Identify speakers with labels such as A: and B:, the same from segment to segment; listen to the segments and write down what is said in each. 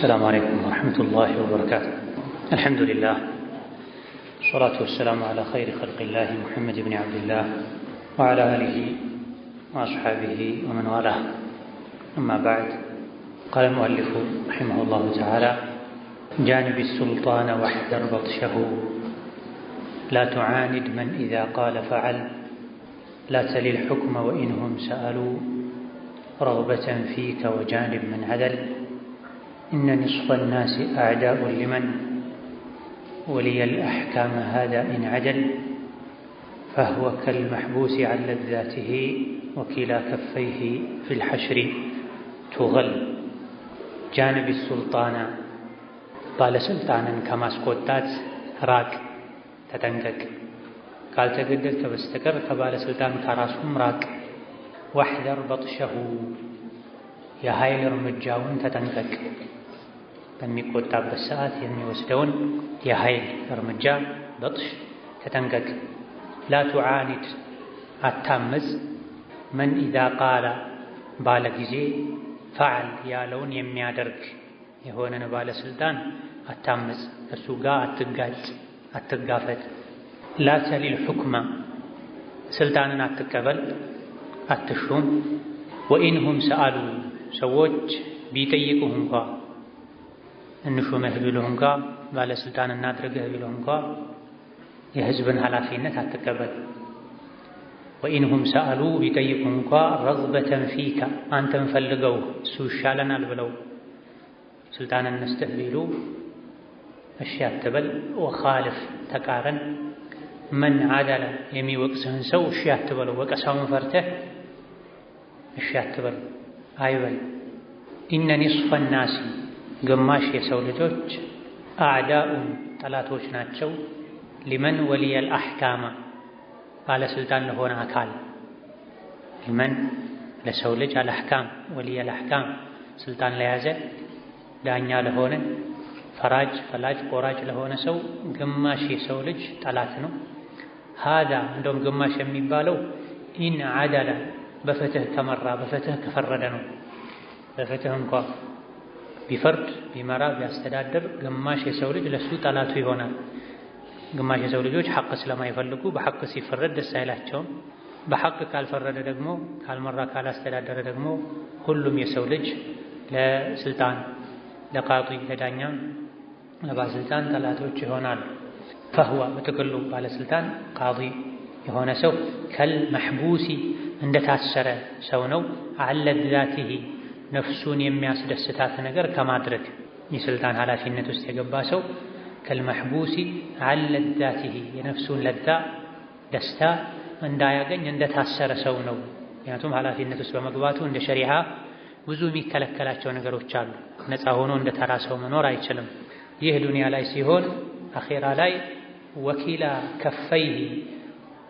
A: السلام عليكم ورحمة الله وبركاته. الحمد لله والصلاة والسلام على خير خلق الله محمد بن عبد الله وعلى آله وأصحابه ومن والاه. أما بعد، قال المؤلف رحمه الله تعالى: جانب السلطان واحذر بطشه، لا تعاند من إذا قال فعل، لا تل الحكم وإنهم سألوا، رغبة فيك وجانب من عدل، إن نصف الناس أعداء لمن ولي الأحكام هذا إن عدل، فهو كالمحبوس عن لذاته وكلا كفيه في الحشر تغل. جانب السلطان ባለስልጣንን ከማስቆጣት ራቅ፣ ተጠንቀቅ። ካልተገደልክ በስተቀር ከባለስልጣን ከራሱም ራቅ። واحذر بطشه የኃይል እርምጃውን ተጠንቀቅ። በሚቆጣበት ሰዓት የሚወስደውን የኃይል እርምጃ በጥሽ ተጠንቀቅ። لا تعاند አታምፅ። من إذا قال ባለ ጊዜ ፈዓል ያለውን የሚያደርግ የሆነን ባለስልጣን አታምፅ፣ እሱ ጋር አትጋጭ፣ አትጋፈጥ። لا تل الحكم ስልጣንን አትቀበል፣ አትሹም። وإنهم سألوا ሰዎች ቢጠይቁህ እንኳ እንሹመህ ቢሉህ እንኳ ባለስልጣን እናድርግህ ቢሉህ እንኳ የህዝብን ኃላፊነት አትቀበል። ወኢንሁም ሰአሉ ቢጠይቁህ እንኳ ረግበተን ፊከ አንተን ፈልገው እሱ ይሻለናል ብለው ስልጣንን እንስጥህ ቢሉ እሺ አትበል። ወኻልፍ ተቃረን። መን አደለ የሚወቅስህን ሰው እሺ አትበለው። ወቀሳውን ፈርተህ እሺ አትበል አይበል። ኢነ ኒስፈ ናሲ ግማሽ የሰው ልጆች አዕዳኡን ጠላቶች ናቸው። ሊመን ወሊየል አሕካማ ባለስልጣን ለሆነ አካል። ሊመን ለሰው ልጅ አልአሕካም ወሊየል አሕካም ስልጣን ለያዘ ዳኛ ለሆነ ፈራጅ ፈላጭ ቆራጭ ለሆነ ሰው ግማሽ የሰው ልጅ ጠላት ነው። ሃዳ እንደውም ግማሽ የሚባለው ኢን አደለ በፍትህ ከመራ በፍትህ ከፈረደ ነው። በፍትህ እንኳ ቢፈርድ ቢመራ ቢያስተዳድር ግማሽ የሰው ልጅ ለሱ ጠላቱ ይሆናል። ግማሽ የሰው ልጆች ሐቅ ስለማይፈልጉ በሐቅ ሲፈረድ ደስ አይላቸውም። በሐቅ ካልፈረደ ደግሞ ካልመራ ካላስተዳደረ ደግሞ ሁሉም የሰው ልጅ ለስልጣን ለቃዲ ለዳኛ ለባለስልጣን ጠላቶች ይሆናሉ። ፈህወ በጥቅሉ ባለስልጣን ቃዲ የሆነ ሰው ከልመሕቡሲ እንደታሰረ ሰው ነው። አለ ዛቲሂ ነፍሱን የሚያስደስታት ነገር ከማድረግ የስልጣን ኃላፊነት ውስጥ የገባ ሰው ከልመሕቡሲ አለ ዛቲሂ የነፍሱን ለዛ ደስታ እንዳያገኝ እንደታሰረ ሰው ነው። ምክንያቱም ኃላፊነት ውስጥ በመግባቱ እንደ ሸሪዓ ብዙ የሚከለከላቸው ነገሮች አሉ። ነፃ ሆኖ እንደ ተራ ሰው መኖር አይችልም። ይህ ዱንያ ላይ ሲሆን አኼራ ላይ ወኪላ ከፈይሂ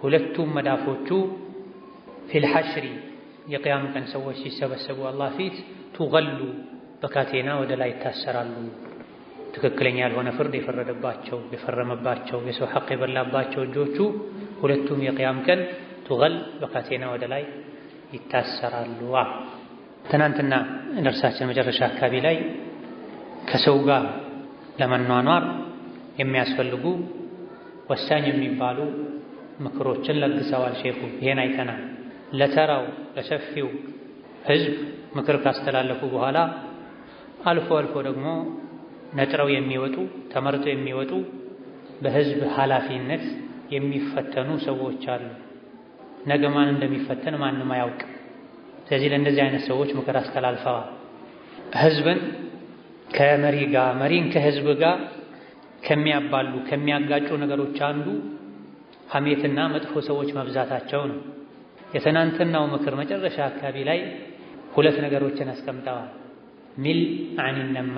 A: ሁለቱም መዳፎቹ ፊል ሐሽሪ የቅያም ቀን ሰዎች ሲሰበሰቡ አላህ ፊት ቱገሉ በካቴና ወደ ላይ ይታሰራሉ። ትክክለኛ ያልሆነ ፍርድ የፈረደባቸው የፈረመባቸው የሰው ሐቅ የበላባቸው እጆቹ ሁለቱም የቅያም ቀን ቱገል በካቴና ወደ ላይ ይታሰራሉ። ትናንትና ደርሳችን መጨረሻ አካባቢ ላይ ከሰው ጋር ለመኗኗር የሚያስፈልጉ ወሳኝ የሚባሉ ምክሮችን ለግሰዋል ሼኹ። ይሄን አይተናል። ለተራው ለሰፊው ህዝብ ምክር ካስተላለፉ በኋላ አልፎ አልፎ ደግሞ ነጥረው የሚወጡ ተመርጠው የሚወጡ በህዝብ ኃላፊነት የሚፈተኑ ሰዎች አሉ። ነገ ማን እንደሚፈተን ማንም አያውቅም። ስለዚህ ለእንደዚህ አይነት ሰዎች ምክር አስተላልፈዋል። ህዝብን ከመሪ ጋር መሪን ከህዝብ ጋር ከሚያባሉ ከሚያጋጩ ነገሮች አንዱ ሐሜትና መጥፎ ሰዎች መብዛታቸው ነው። የትናንትናው ምክር መጨረሻ አካባቢ ላይ ሁለት ነገሮችን አስቀምጠዋል። ሚል አኒነማ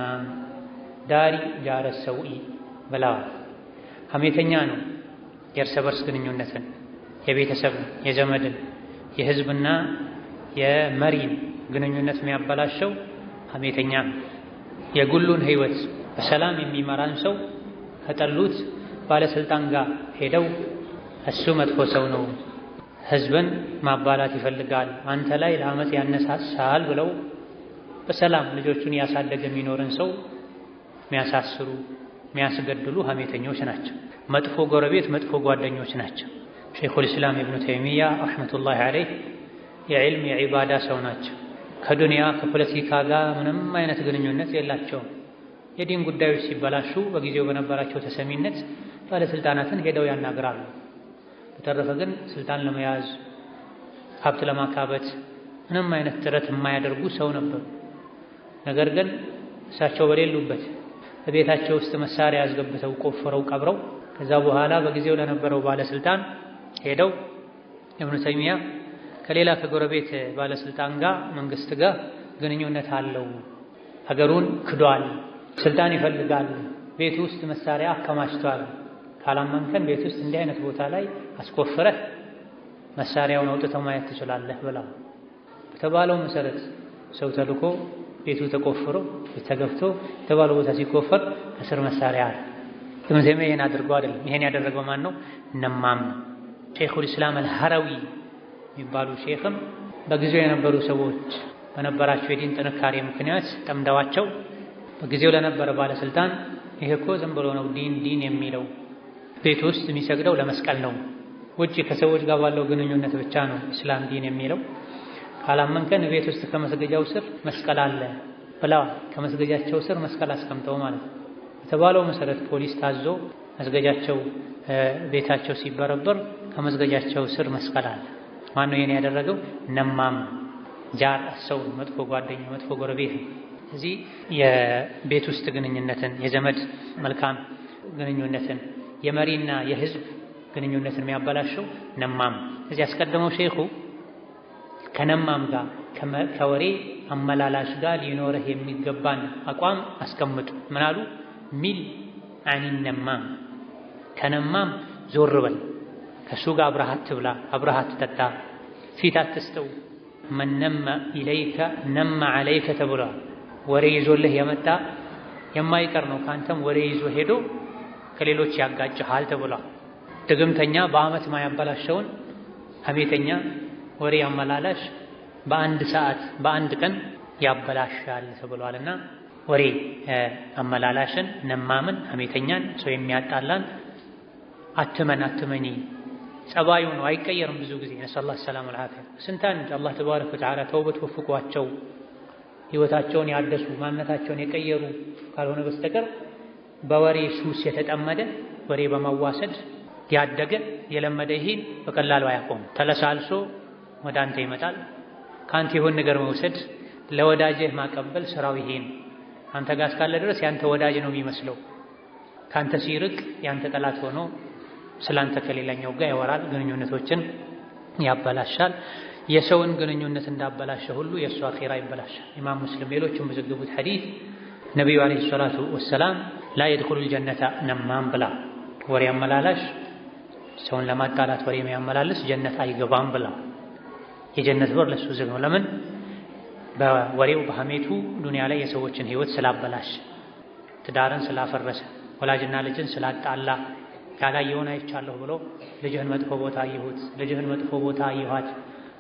A: ዳሪ ጃረ ሰውኢ ብለዋል። ሐሜተኛ ነው የእርስ በርስ ግንኙነትን የቤተሰብ የዘመድን የህዝብና የመሪን ግንኙነት የሚያበላሸው ሐሜተኛ ነው። የጉሉን ህይወት በሰላም የሚመራን ሰው ከጠሉት ባለስልጣን ጋር ሄደው እሱ መጥፎ ሰው ነው፣ ህዝብን ማባላት ይፈልጋል፣ አንተ ላይ ለአመፅ ያነሳሳል ብለው በሰላም ልጆቹን ያሳደገ የሚኖርን ሰው የሚያሳስሩ የሚያስገድሉ ሐሜተኞች ናቸው። መጥፎ ጎረቤት መጥፎ ጓደኞች ናቸው። ሸይኹል ኢስላም ኢብኑ ተይሚያ ረሕመቱላሂ ዐለይህ የዕልም የዒባዳ ሰው ናቸው። ከዱንያ ከፖለቲካ ጋር ምንም አይነት ግንኙነት የላቸውም። የዲን ጉዳዮች ሲበላሹ በጊዜው በነበራቸው ተሰሚነት ባለስልጣናትን ሄደው ያናግራሉ። በተረፈ ግን ስልጣን ለመያዝ ሀብት ለማካበት ምንም አይነት ጥረት የማያደርጉ ሰው ነበሩ። ነገር ግን እሳቸው በሌሉበት በቤታቸው ውስጥ መሳሪያ ያስገብተው ቆፍረው ቀብረው ከዛ በኋላ በጊዜው ለነበረው ባለስልጣን ሄደው ኢብኑ ተይሚያ ከሌላ ከጎረቤት ባለስልጣን ጋር መንግስት ጋር ግንኙነት አለው፣ ሀገሩን ክዷል፣ ስልጣን ይፈልጋል፣ ቤት ውስጥ መሳሪያ አከማችቷል፣ ካላመንከን ቤት ውስጥ እንዲህ አይነት ቦታ ላይ አስቆፍረህ መሳሪያውን አውጥተው ማየት ትችላለህ ብላ በተባለው መሰረት ሰው ተልኮ ቤቱ ተቆፍሮ ተገብቶ የተባለው ቦታ ሲቆፈር ከስር መሳሪያ አለ። ኢብኑ ተይሚያ ይሄን አድርገው አይደለም። ይሄን ያደረገው ማን ነው? ነማም ነው። ሸይኹል ኢስላም አልሐረዊ የሚባሉ ሼኽም በጊዜው የነበሩ ሰዎች በነበራቸው የዲን ጥንካሬ ምክንያት ጠምደዋቸው በጊዜው ለነበረ ባለስልጣን ይሄ እኮ ዝም ብሎ ነው ዲን የሚለው ቤት ውስጥ የሚሰግደው ለመስቀል ነው፣ ውጪ ከሰዎች ጋር ባለው ግንኙነት ብቻ ነው ኢስላም ዲን የሚለው፣ ካላመንከን ቤት ውስጥ ከመስገጃው ስር መስቀል አለ ብለዋል። ከመስገጃቸው ስር መስቀል አስቀምጠው ማለት ነው። የተባለው መሰረት ፖሊስ ታዞ መስገጃቸው ቤታቸው ሲበረበር ከመስገጃቸው ስር መስቀል አለ። ማነው ይሄን ያደረገው? ነማም ጃር ሰው መጥፎ ጓደኛ መጥፎ ጎረቤት። እዚህ የቤት ውስጥ ግንኙነትን የዘመድ መልካም ግንኙነትን የመሪና የህዝብ ግንኙነትን የሚያበላሸው ነማም። እዚህ ያስቀደመው ሼኹ ከነማም ጋር ከወሬ አመላላሽ ጋር ሊኖርህ የሚገባን አቋም አስቀምጡ። ምን አሉ? ሚል አኒ ነማም፣ ከነማም ዞር በል፣ ከሱ ጋር አብረሃት ትብላ፣ አብረሃት ትጠጣ፣ ፊት አትስጠው። መን ነመ ኢለይከ ነመ ዐለይከ ተብሏል። ወሬ ይዞልህ የመጣ የማይቀር ነው ከአንተም ወሬ ይዞ ሄዶ ከሌሎች ያጋጭሃል ተብሏል። ድግምተኛ በአመት ማያበላሸውን ሐሜተኛ ወሬ አመላላሽ በአንድ ሰዓት በአንድ ቀን ያበላሻል ተብሏልና ወሬ አመላላሽን ነማምን ሐሜተኛን ሰው የሚያጣላን አትመኒ ጸባዩ ነው፣ አይቀየርም። ብዙ ጊዜ ነሰላህ ሰላም አልዓፊያ ስንታን አላህ ተባረከ ወተዓላ ተውበት ወፍቋቸው ህይወታቸውን ያደሱ ማንነታቸውን የቀየሩ ካልሆነ በስተቀር በወሬ ሱስ የተጠመደ ወሬ በማዋሰድ ያደገ የለመደ ይሄን በቀላሉ አያቆም። ተለሳልሶ ወደ አንተ ይመጣል። ካንተ የሆነ ነገር መውሰድ ለወዳጅህ ማቀበል ስራው ይሄን። አንተ ጋር እስካለ ድረስ ያንተ ወዳጅ ነው የሚመስለው። ካንተ ሲርቅ ያንተ ጠላት ሆኖ ስላንተ ከሌላኛው ጋር ያወራል፣ ግንኙነቶችን ያበላሻል። የሰውን ግንኙነት እንዳበላሸ ሁሉ የእሱ አኺራ ይበላሻል። ኢማም ሙስሊም ሌሎችም በዘገቡት ሐዲስ ነቢዩ ዓለይሂ ሰላቱ ወሰላም ላ የድኹሉል ጀነተ ነማም ብላ ወሬ አመላላሽ ሰውን ለማጣላት ወሬ የሚያመላልስ ጀነት አይገባም ብላ የጀነት በር ለሱ ዝግ ነው። ለምን? በወሬው በሐሜቱ ዱንያ ላይ የሰዎችን ህይወት ስላበላሽ፣ ትዳርን ስላፈረሰ፣ ወላጅና ልጅን ስላጣላ፣ ያላየውን አይቻለሁ ብሎ ልጅህን መጥፎ ቦታ አየሁት፣ ልጅህን መጥፎ ቦታ አየኋት፣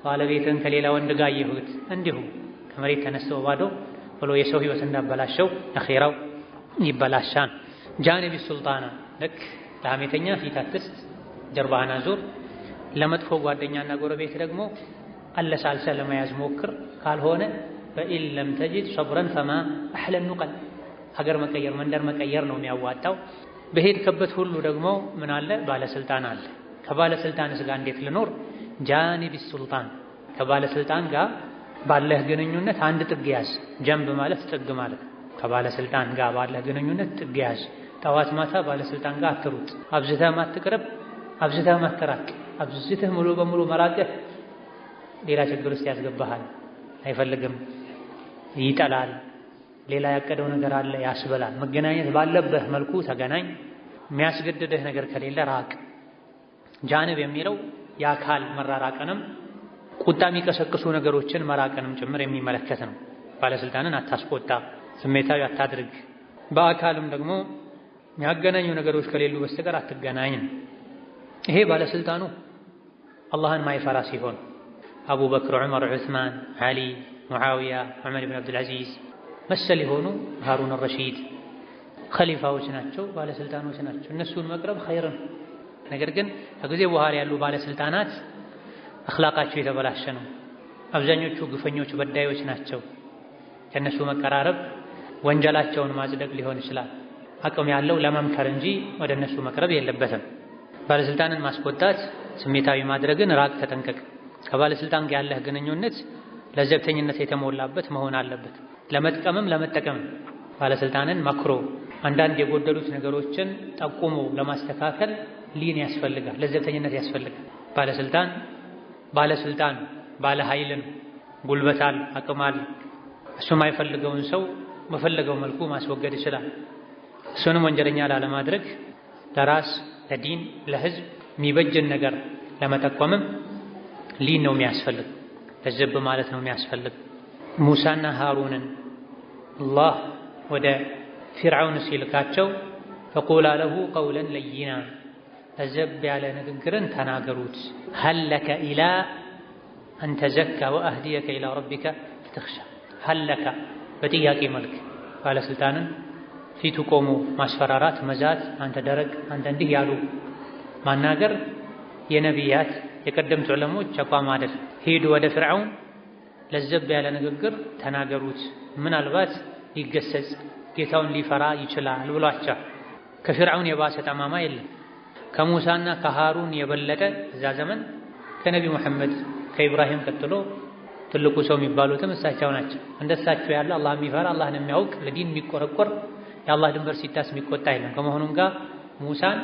A: ባለቤትን ከሌላ ወንድ ጋር አየሁት፣ እንዲሁ ከመሬት ተነስተው ባዶ ብሎ የሰው ህይወት እንዳበላሸው አኺራው ይበላሻል። ጃኒብ ሱልጣና ልክ ለሐሜተኛ ፊት አትስጥ፣ ጀርባህን አዙር። ለመጥፎ ጓደኛና ጎረቤት ደግሞ አለሳልሰ ለመያዝ ሞክር። ካልሆነ በኢን ለም ተጅድ ሰብረን ፈማ አሕለ ኑቀል፣ ሀገር መቀየር መንደር መቀየር ነው የሚያዋጣው። በሄድክበት ሁሉ ደግሞ ምን አለ? ባለስልጣን አለ። ከባለስልጣንስ ጋር እንዴት ልኖር? ጃኒብ ሱልጣን፣ ከባለስልጣን ጋር ባለህ ግንኙነት አንድ ጥግ ያዝ። ጀንብ ማለት ጥግ ማለት። ከባለስልጣን ጋር ባለህ ግንኙነት ጥግ ያዝ። ጠዋት ማታ ባለስልጣን ጋር አትሩጥ። አብዝተህ አትቅረብ፣ አብዝተህ አትራቅ። አብዝተህ ሙሉ በሙሉ መራቅህ ሌላ ችግር ውስጥ ያስገባሃል። አይፈልግም፣ ይጠላል፣ ሌላ ያቀደው ነገር አለ ያስበላል። መገናኘት ባለበት መልኩ ተገናኝ። የሚያስገድድህ ነገር ከሌለ ራቅ። ጃንብ የሚለው የአካል መራራቅንም ቁጣ የሚቀሰቅሱ ነገሮችን መራቅንም ጭምር የሚመለከት ነው። ባለስልጣንን አታስቆጣ፣ ስሜታዊ አታድርግ። በአካልም ደግሞ የሚያገናኙ ነገሮች ከሌሉ በስተቀር አትገናኝም። ይሄ ባለስልጣኑ አላህን ማይፈራ ሲሆን አቡበክር፣ ዑመር፣ ዑስማን፣ ዓሊ፣ ሙዓዊያ፣ ዑመር ብን አብዱልዓዚዝ መሰል የሆኑ ሃሩን ረሺድ ኸሊፋዎች ናቸው፣ ባለስልጣኖች ናቸው። እነሱን መቅረብ ኸይር ነው። ነገር ግን ከጊዜ በኋላ ያሉ ባለስልጣናት አኽላቃቸው የተበላሸ ነው። አብዛኞቹ ግፈኞች፣ በዳዮች ናቸው። ከእነሱ መቀራረብ ወንጀላቸውን ማጽደቅ ሊሆን ይችላል። አቅም ያለው ለመምከር እንጂ ወደ እነሱ መቅረብ የለበትም። ባለስልጣንን ማስቆጣት፣ ስሜታዊ ማድረግን ራቅ፣ ተጠንቀቅ። ከባለስልጣን ጋር ያለህ ግንኙነት ለዘብተኝነት የተሞላበት መሆን አለበት። ለመጥቀምም ለመጠቀምም ባለስልጣንን መክሮ አንዳንድ የጎደሉት ነገሮችን ጠቁሞ ለማስተካከል ሊን ያስፈልጋል፣ ለዘብተኝነት ያስፈልጋል። ባለስልጣን ባለ ኃይልን ጉልበታል፣ አቅማል። እሱ የማይፈልገውን ሰው በፈለገው መልኩ ማስወገድ ይችላል። እሱንም ወንጀለኛ ላለማድረግ ለራስ ለዲን ለህዝብ የሚበጅን ነገር ለመጠቆምም ሊን ነው የሚያስፈልግ፣ ለዘብ ማለት ነው የሚያስፈልግ። ሙሳና ሃሩንን አላህ ወደ ፊርዓውን ሲልካቸው ፈቁላ ለሁ ቀውለን ለይና፣ ለዘብ ያለ ንግግርን ተናገሩት። ሀለከ ኢላ አን ተዘካ ወአህዲየከ ኢላ ረቢከ ፈተኽሻ። ሀለከ በጥያቄ መልክ ባለስልጣንን ፊቱ ቆሞ ማስፈራራት፣ መዛት፣ አንተ ደረቅ፣ አንተ እንዲህ ያሉ ማናገር የነቢያት የቀደምት ዑለሞች አቋም አይደል። ሂዱ ወደ ፍርዓውን ለዘብ ያለ ንግግር ተናገሩት፣ ምናልባት ሊገሰጽ ጌታውን ሊፈራ ይችላል ብሏቸው። ከፍርዓውን የባሰ ጠማማ የለም። ከሙሳና ከሃሩን የበለጠ እዛ ዘመን ከነቢ ሙሐመድ ከኢብራሂም ቀጥሎ ትልቁ ሰው የሚባሉትም እሳቸው ናቸው። እንደሳቸው ያለ አላህ የሚፈራ አላህን የሚያውቅ ለዲን የሚቆረቆር የአላህ ድንበር ሲታስ የሚቆጣ የለም። ከመሆኑም ጋር ሙሳን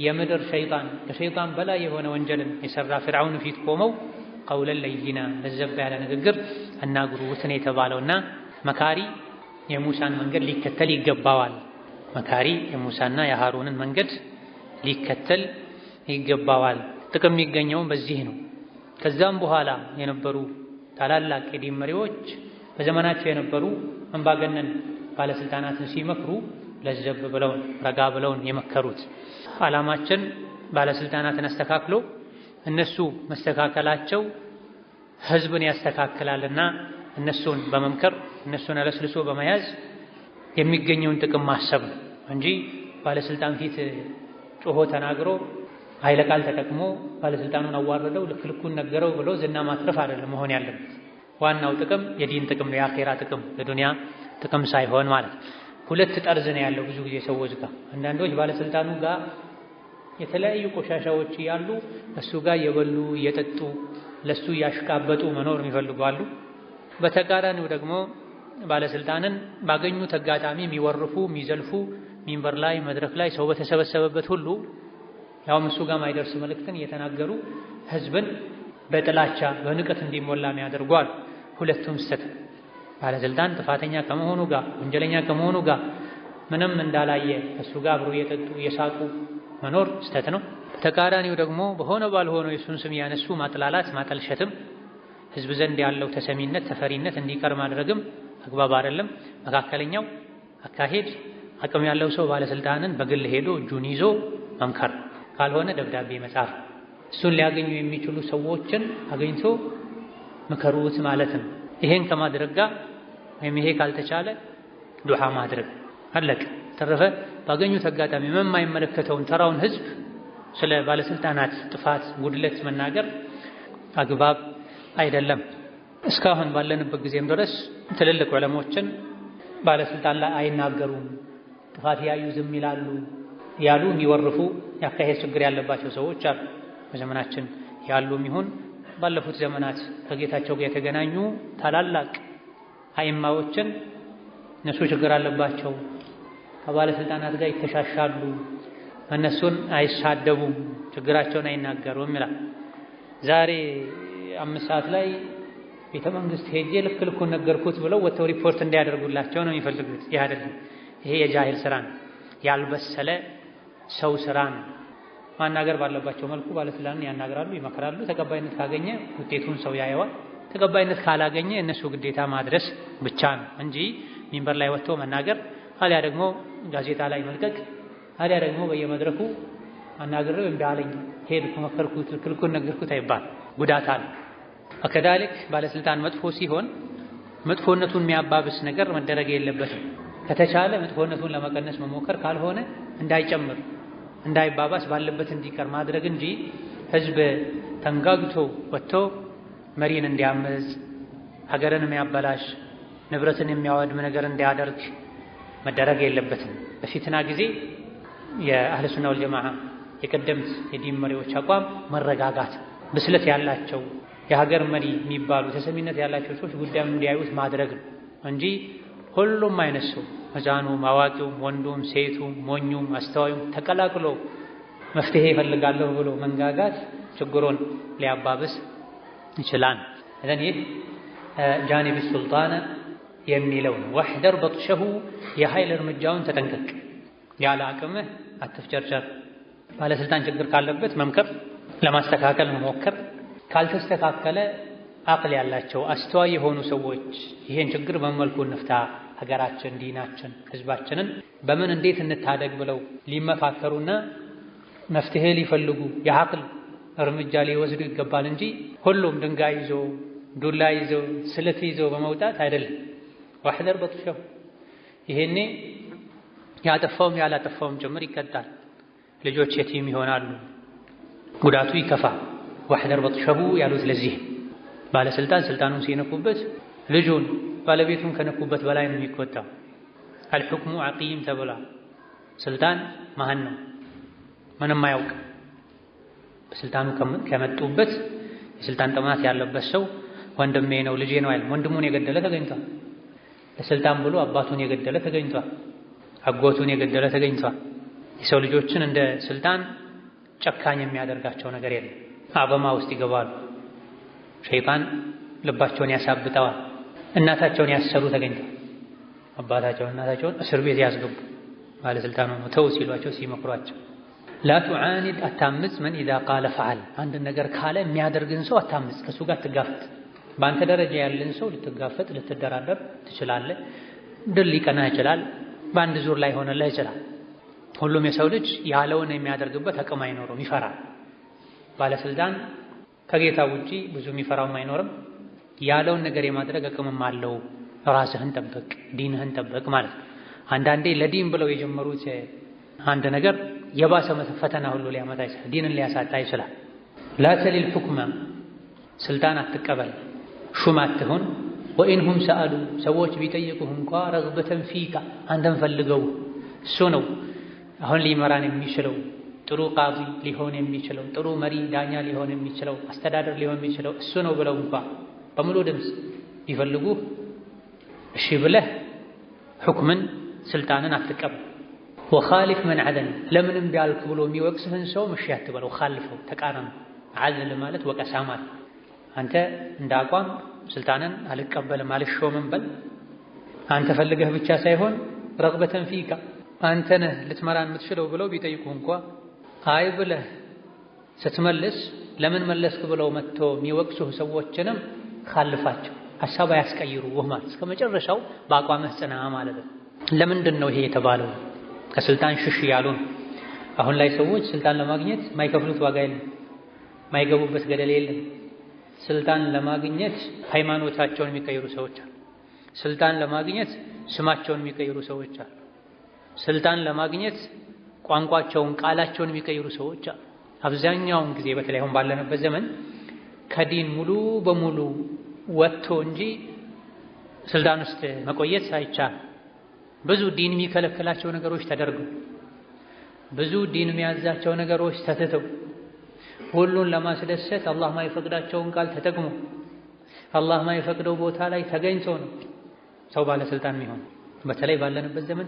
A: የምድር ሸይጣን ከሸይጣን በላይ የሆነ ወንጀልን የሰራ ፍርዓውን ፊት ቆመው ቀውለን ለይና ለዘብ ያለ ንግግር አናግሩት ነው የተባለውና መካሪ የሙሳን መንገድ ሊከተል ይገባዋል። መካሪ የሙሳና የሃሩንን መንገድ ሊከተል ይገባዋል። ጥቅም የሚገኘውም በዚህ ነው። ከዛም በኋላ የነበሩ ታላላቅ የዲን መሪዎች በዘመናቸው የነበሩ አምባገነን ባለስልጣናትን ሲመክሩ ለዘብ ብለውን ረጋ ብለውን የመከሩት። ዓላማችን ባለስልጣናትን አስተካክሎ እነሱ መስተካከላቸው ህዝብን ያስተካክላልና እነሱን በመምከር እነሱን አለስልሶ በመያዝ የሚገኘውን ጥቅም ማሰብ ነው እንጂ ባለስልጣን ፊት ጮሆ ተናግሮ ኃይለ ቃል ተጠቅሞ ባለስልጣኑን አዋረደው ልክልኩን ነገረው ብሎ ዝና ማትረፍ አይደለም መሆን ያለበት። ዋናው ጥቅም የዲን ጥቅም ነው፣ የአኼራ ጥቅም፣ የዱንያ ጥቅም ሳይሆን ማለት። ሁለት ጠርዝ ነው ያለው ብዙ ጊዜ ሰዎች ጋር። አንዳንዶች ባለስልጣኑ ጋር የተለያዩ ቆሻሻዎች ያሉ እሱ ጋር የበሉ እየጠጡ ለሱ ያሽቃበጡ መኖር የሚፈልጉ አሉ። በተቃራኒው ደግሞ ባለስልጣንን ባገኙት አጋጣሚ የሚወርፉ የሚዘልፉ ሚንበር ላይ መድረክ ላይ ሰው በተሰበሰበበት ሁሉ ያውም እሱ ጋር ማይደርስ መልእክትን እየተናገሩ ህዝብን በጥላቻ በንቀት እንዲሞላ የሚያደርጉ አሉ። ሁለቱም ስህተት። ባለስልጣን ጥፋተኛ ከመሆኑ ጋር ወንጀለኛ ከመሆኑ ጋር ምንም እንዳላየ እሱ ጋር አብሮ እየጠጡ እየሳቁ መኖር ስህተት ነው። በተቃራኒው ደግሞ በሆነ ባልሆነው የሱን ስም ያነሱ ማጥላላት ማጠልሸትም ህዝብ ዘንድ ያለው ተሰሚነት ተፈሪነት እንዲቀር ማድረግም አግባብ አይደለም። መካከለኛው አካሄድ አቅም ያለው ሰው ባለስልጣንን በግል ሄዶ እጁን ይዞ መምከር፣ ካልሆነ ደብዳቤ መጻፍ፣ እሱን ሊያገኙ የሚችሉ ሰዎችን አገኝቶ ምከሩት ማለት ነው። ይሄን ከማድረግ ጋር ወይም ይሄ ካልተቻለ ዱዓ ማድረግ አለቅ። ተረፈ ባገኙት አጋጣሚ የማይመለከተውን ተራውን ህዝብ ስለ ባለስልጣናት ጥፋት ጉድለት መናገር አግባብ አይደለም። እስካሁን ባለንበት ጊዜም ድረስ ትልልቅ ዑለሞችን ባለስልጣን ላይ አይናገሩም፣ ጥፋት ያዩ ዝም ይላሉ ያሉ የሚወርፉ ያካሄድ ችግር ያለባቸው ሰዎች አሉ። በዘመናችን ያሉም ይሁን ባለፉት ዘመናት ከጌታቸው ጋር የተገናኙ ታላላቅ አይማዎችን እነሱ ችግር አለባቸው፣ ከባለስልጣናት ጋር ይተሻሻሉ፣ እነሱን አይሳደቡም፣ ችግራቸውን አይናገሩም ይላል። ዛሬ 5 ሰዓት ላይ ቤተ መንግስት ሄጄ ልክ ልኩን ነገርኩት ብለው ወጥተው ሪፖርት እንዲያደርጉላቸው ነው የሚፈልጉት። ይህ አይደለም። ይሄ የጃሂል ስራ ነው፣ ያልበሰለ ሰው ስራ ነው። ማናገር ባለባቸው መልኩ ባለስልጣንን ያናግራሉ፣ ይመክራሉ። ተቀባይነት ካገኘ ውጤቱን ሰው ያየዋል። ተቀባይነት ካላገኘ እነሱ ግዴታ ማድረስ ብቻ ነው እንጂ ሚንበር ላይ ወጥቶ መናገር አሊያ ደግሞ ጋዜጣ ላይ መልቀቅ አሊያ ደግሞ በየመድረኩ አናግረው እምቢ አለኝ ሄድኩ መከርኩት ልክልኩን ነገርኩት አይባል፣ ጉዳት አለ። ወከዳልክ ባለስልጣን መጥፎ ሲሆን መጥፎነቱን የሚያባብስ ነገር መደረግ የለበትም። ከተቻለ መጥፎነቱን ለመቀነስ መሞከር፣ ካልሆነ እንዳይጨምር እንዳይባባስ ባለበት እንዲቀር ማድረግ እንጂ ህዝብ ተንጋግቶ ወጥቶ መሪን እንዲያመዝ ሀገርን የሚያበላሽ ንብረትን የሚያወድም ነገር እንዲያደርግ መደረግ የለበትም። በፊትና ጊዜ የአህለ ሱና ወል ጀማዓ የቀደምት የዲን መሪዎች አቋም መረጋጋት፣ ብስለት ያላቸው የሀገር መሪ የሚባሉ ተሰሚነት ያላቸው ሰዎች ጉዳዩን እንዲያዩት ማድረግ ነው እንጂ ሁሉም አይነት ሰው ሕፃኑም፣ አዋቂውም፣ ወንዱም፣ ሴቱም፣ ሞኙም፣ አስተዋዩም ተቀላቅሎ መፍትሄ ይፈልጋለሁ ብሎ መንጋጋት ችግሩን ሊያባብስ ይችላል። እዘን ይህ ጃኒብ ሱልጣን የሚለው ነው። ወሕደር በጥሸሁ የኃይል እርምጃውን ተጠንቀቅ፣ ያለ አቅምህ አትፍጨርጨር። ባለስልጣን ችግር ካለበት መምከር፣ ለማስተካከል መሞከር፣ ካልተስተካከለ አቅል ያላቸው አስተዋይ የሆኑ ሰዎች ይሄን ችግር በመልኩ እንፍታ፣ ሀገራችን፣ ዲናችን፣ ህዝባችንን በምን እንዴት እንታደግ ብለው ሊመካከሩና መፍትሄ ሊፈልጉ የአቅል እርምጃ ሊወስዱ ይገባል እንጂ ሁሉም ድንጋይ ይዞ ዱላ ይዞ ስለት ይዞ በመውጣት አይደለም። ወሕደር በጥሸሁ ይሄኔ ያጠፋውም ያላጠፋውም ጭምር ይቀጣል። ልጆች የቲም ይሆናሉ፣ ጉዳቱ ይከፋ። ወሕደር በጥሸሁ ያሉት ለዚህ ባለስልጣን ስልጣኑን ሲነኩበት ልጁን ባለቤቱን ከነኩበት በላይ ነው የሚቆጣው። አልሑክሙ ዐቂም ተብላ ስልጣን መሀን ነው፣ ምንም አያውቅ። በስልጣኑ ከመጡበት የስልጣን ጥማት ያለበት ሰው ወንድሜ ነው ልጄ ነው አይደል። ወንድሙን የገደለ ተገኝቷል። ለስልጣን ብሎ አባቱን የገደለ ተገኝቷል። አጎቱን የገደለ ተገኝቷል። የሰው ልጆችን እንደ ስልጣን ጨካኝ የሚያደርጋቸው ነገር የለም። አበማ ውስጥ ይገባሉ። ሸይጣን ልባቸውን ያሳብጠዋል። እናታቸውን ያሰሩ ተገኝተዋል። አባታቸውን እናታቸውን እስር ቤት ያስገቡ ባለስልጣኑ ነው ተው ሲሏቸው ሲመክሯቸው። ላ ቱዓኒድ አታምፅ መን ኢዛ ቃለ ፈዓል አንድ ነገር ካለ የሚያደርግን ሰው አታምፅ፣ ከሱ ጋር ትጋፈጥ። በአንተ ደረጃ ያለን ሰው ልትጋፈጥ ልትደራደር ትችላለህ። ድል ሊቀናህ ይችላል፣ በአንድ ዙር ላይ ሆነልህ ይችላል። ሁሉም የሰው ልጅ ያለውን የሚያደርግበት አቅም አይኖረውም፣ ይፈራል። ባለስልጣን ከጌታ ውጪ ብዙ የሚፈራውም አይኖርም። ያለውን ነገር የማድረግ አቅምም አለው። ራስህን ጠብቅ፣ ዲንህን ጠብቅ ማለት ነው። አንዳንዴ ለዲን ብለው የጀመሩት አንድ ነገር የባሰ ፈተና ሁሉ ሊያመጣ ይችላል፣ ዲንን ሊያሳጣ ይችላል። ላ ተሊል ሑክመ ስልጣን አትቀበል፣ ሹም አትሁን። ወኢንሁም ሰአሉ ሰዎች ቢጠይቁህ እንኳ ረግበተን ፊካ አንተን ፈልገው እሱ ነው አሁን ሊመራን የሚችለው ጥሩ ቃዲ ሊሆን የሚችለው ጥሩ መሪ ዳኛ ሊሆን የሚችለው አስተዳደር ሊሆን የሚችለው እሱ ነው ብለው እንኳ በሙሉ ድምፅ ቢፈልጉህ እሺ ብለህ ሑክምን ስልጣንን አትቀበል። ወኻሊፍ መን ዐደን ለምንም ቢያልክ ብሎ የሚወቅስህን ሰው እሺ አትበለው፣ ኻልፈው ተቃረኑ። ዐድል ማለት ወቀሳ ማለት አንተ እንደ አቋም ስልጣንን አልቀበልም አልሾምም በል። አንተ ፈልገህ ብቻ ሳይሆን ረግበተን ፊካ አንተ ነህ ልትመራን የምትችለው ብለው ቢጠይቁህ እንኳ አይ ብለህ ስትመልስ ለምን መለስክ ብለው መጥቶ የሚወቅሱህ ሰዎችንም ኻልፋቸው፣ ሐሳብ አያስቀይሩህ ማለት እስከ መጨረሻው በአቋምህ ጽና ማለት ነው። ለምንድን ነው ይሄ የተባለው? ከስልጣን ሽሽ ያሉ ነው። አሁን ላይ ሰዎች ስልጣን ለማግኘት ማይከፍሉት ዋጋ የለም፣ ማይገቡበት ገደል የለም። ስልጣን ለማግኘት ሃይማኖታቸውን የሚቀይሩ ሰዎች አሉ። ስልጣን ለማግኘት ስማቸውን የሚቀይሩ ሰዎች አሉ። ስልጣን ለማግኘት ቋንቋቸውን ቃላቸውን የሚቀይሩ ሰዎች አሉ። አብዛኛውን ጊዜ በተለይ አሁን ባለንበት ዘመን ከዲን ሙሉ በሙሉ ወጥቶ እንጂ ስልጣን ውስጥ መቆየት አይቻልም። ብዙ ዲን የሚከለክላቸው ነገሮች ተደርገው ብዙ ዲን የሚያዛቸው ነገሮች ተትተው ሁሉን ለማስደሰት አላህ ማይፈቅዳቸውን ቃል ተጠቅሞ አላህ ማይፈቅደው ቦታ ላይ ተገኝቶ ነው ሰው ባለስልጣን የሚሆን። በተለይ ባለንበት ዘመን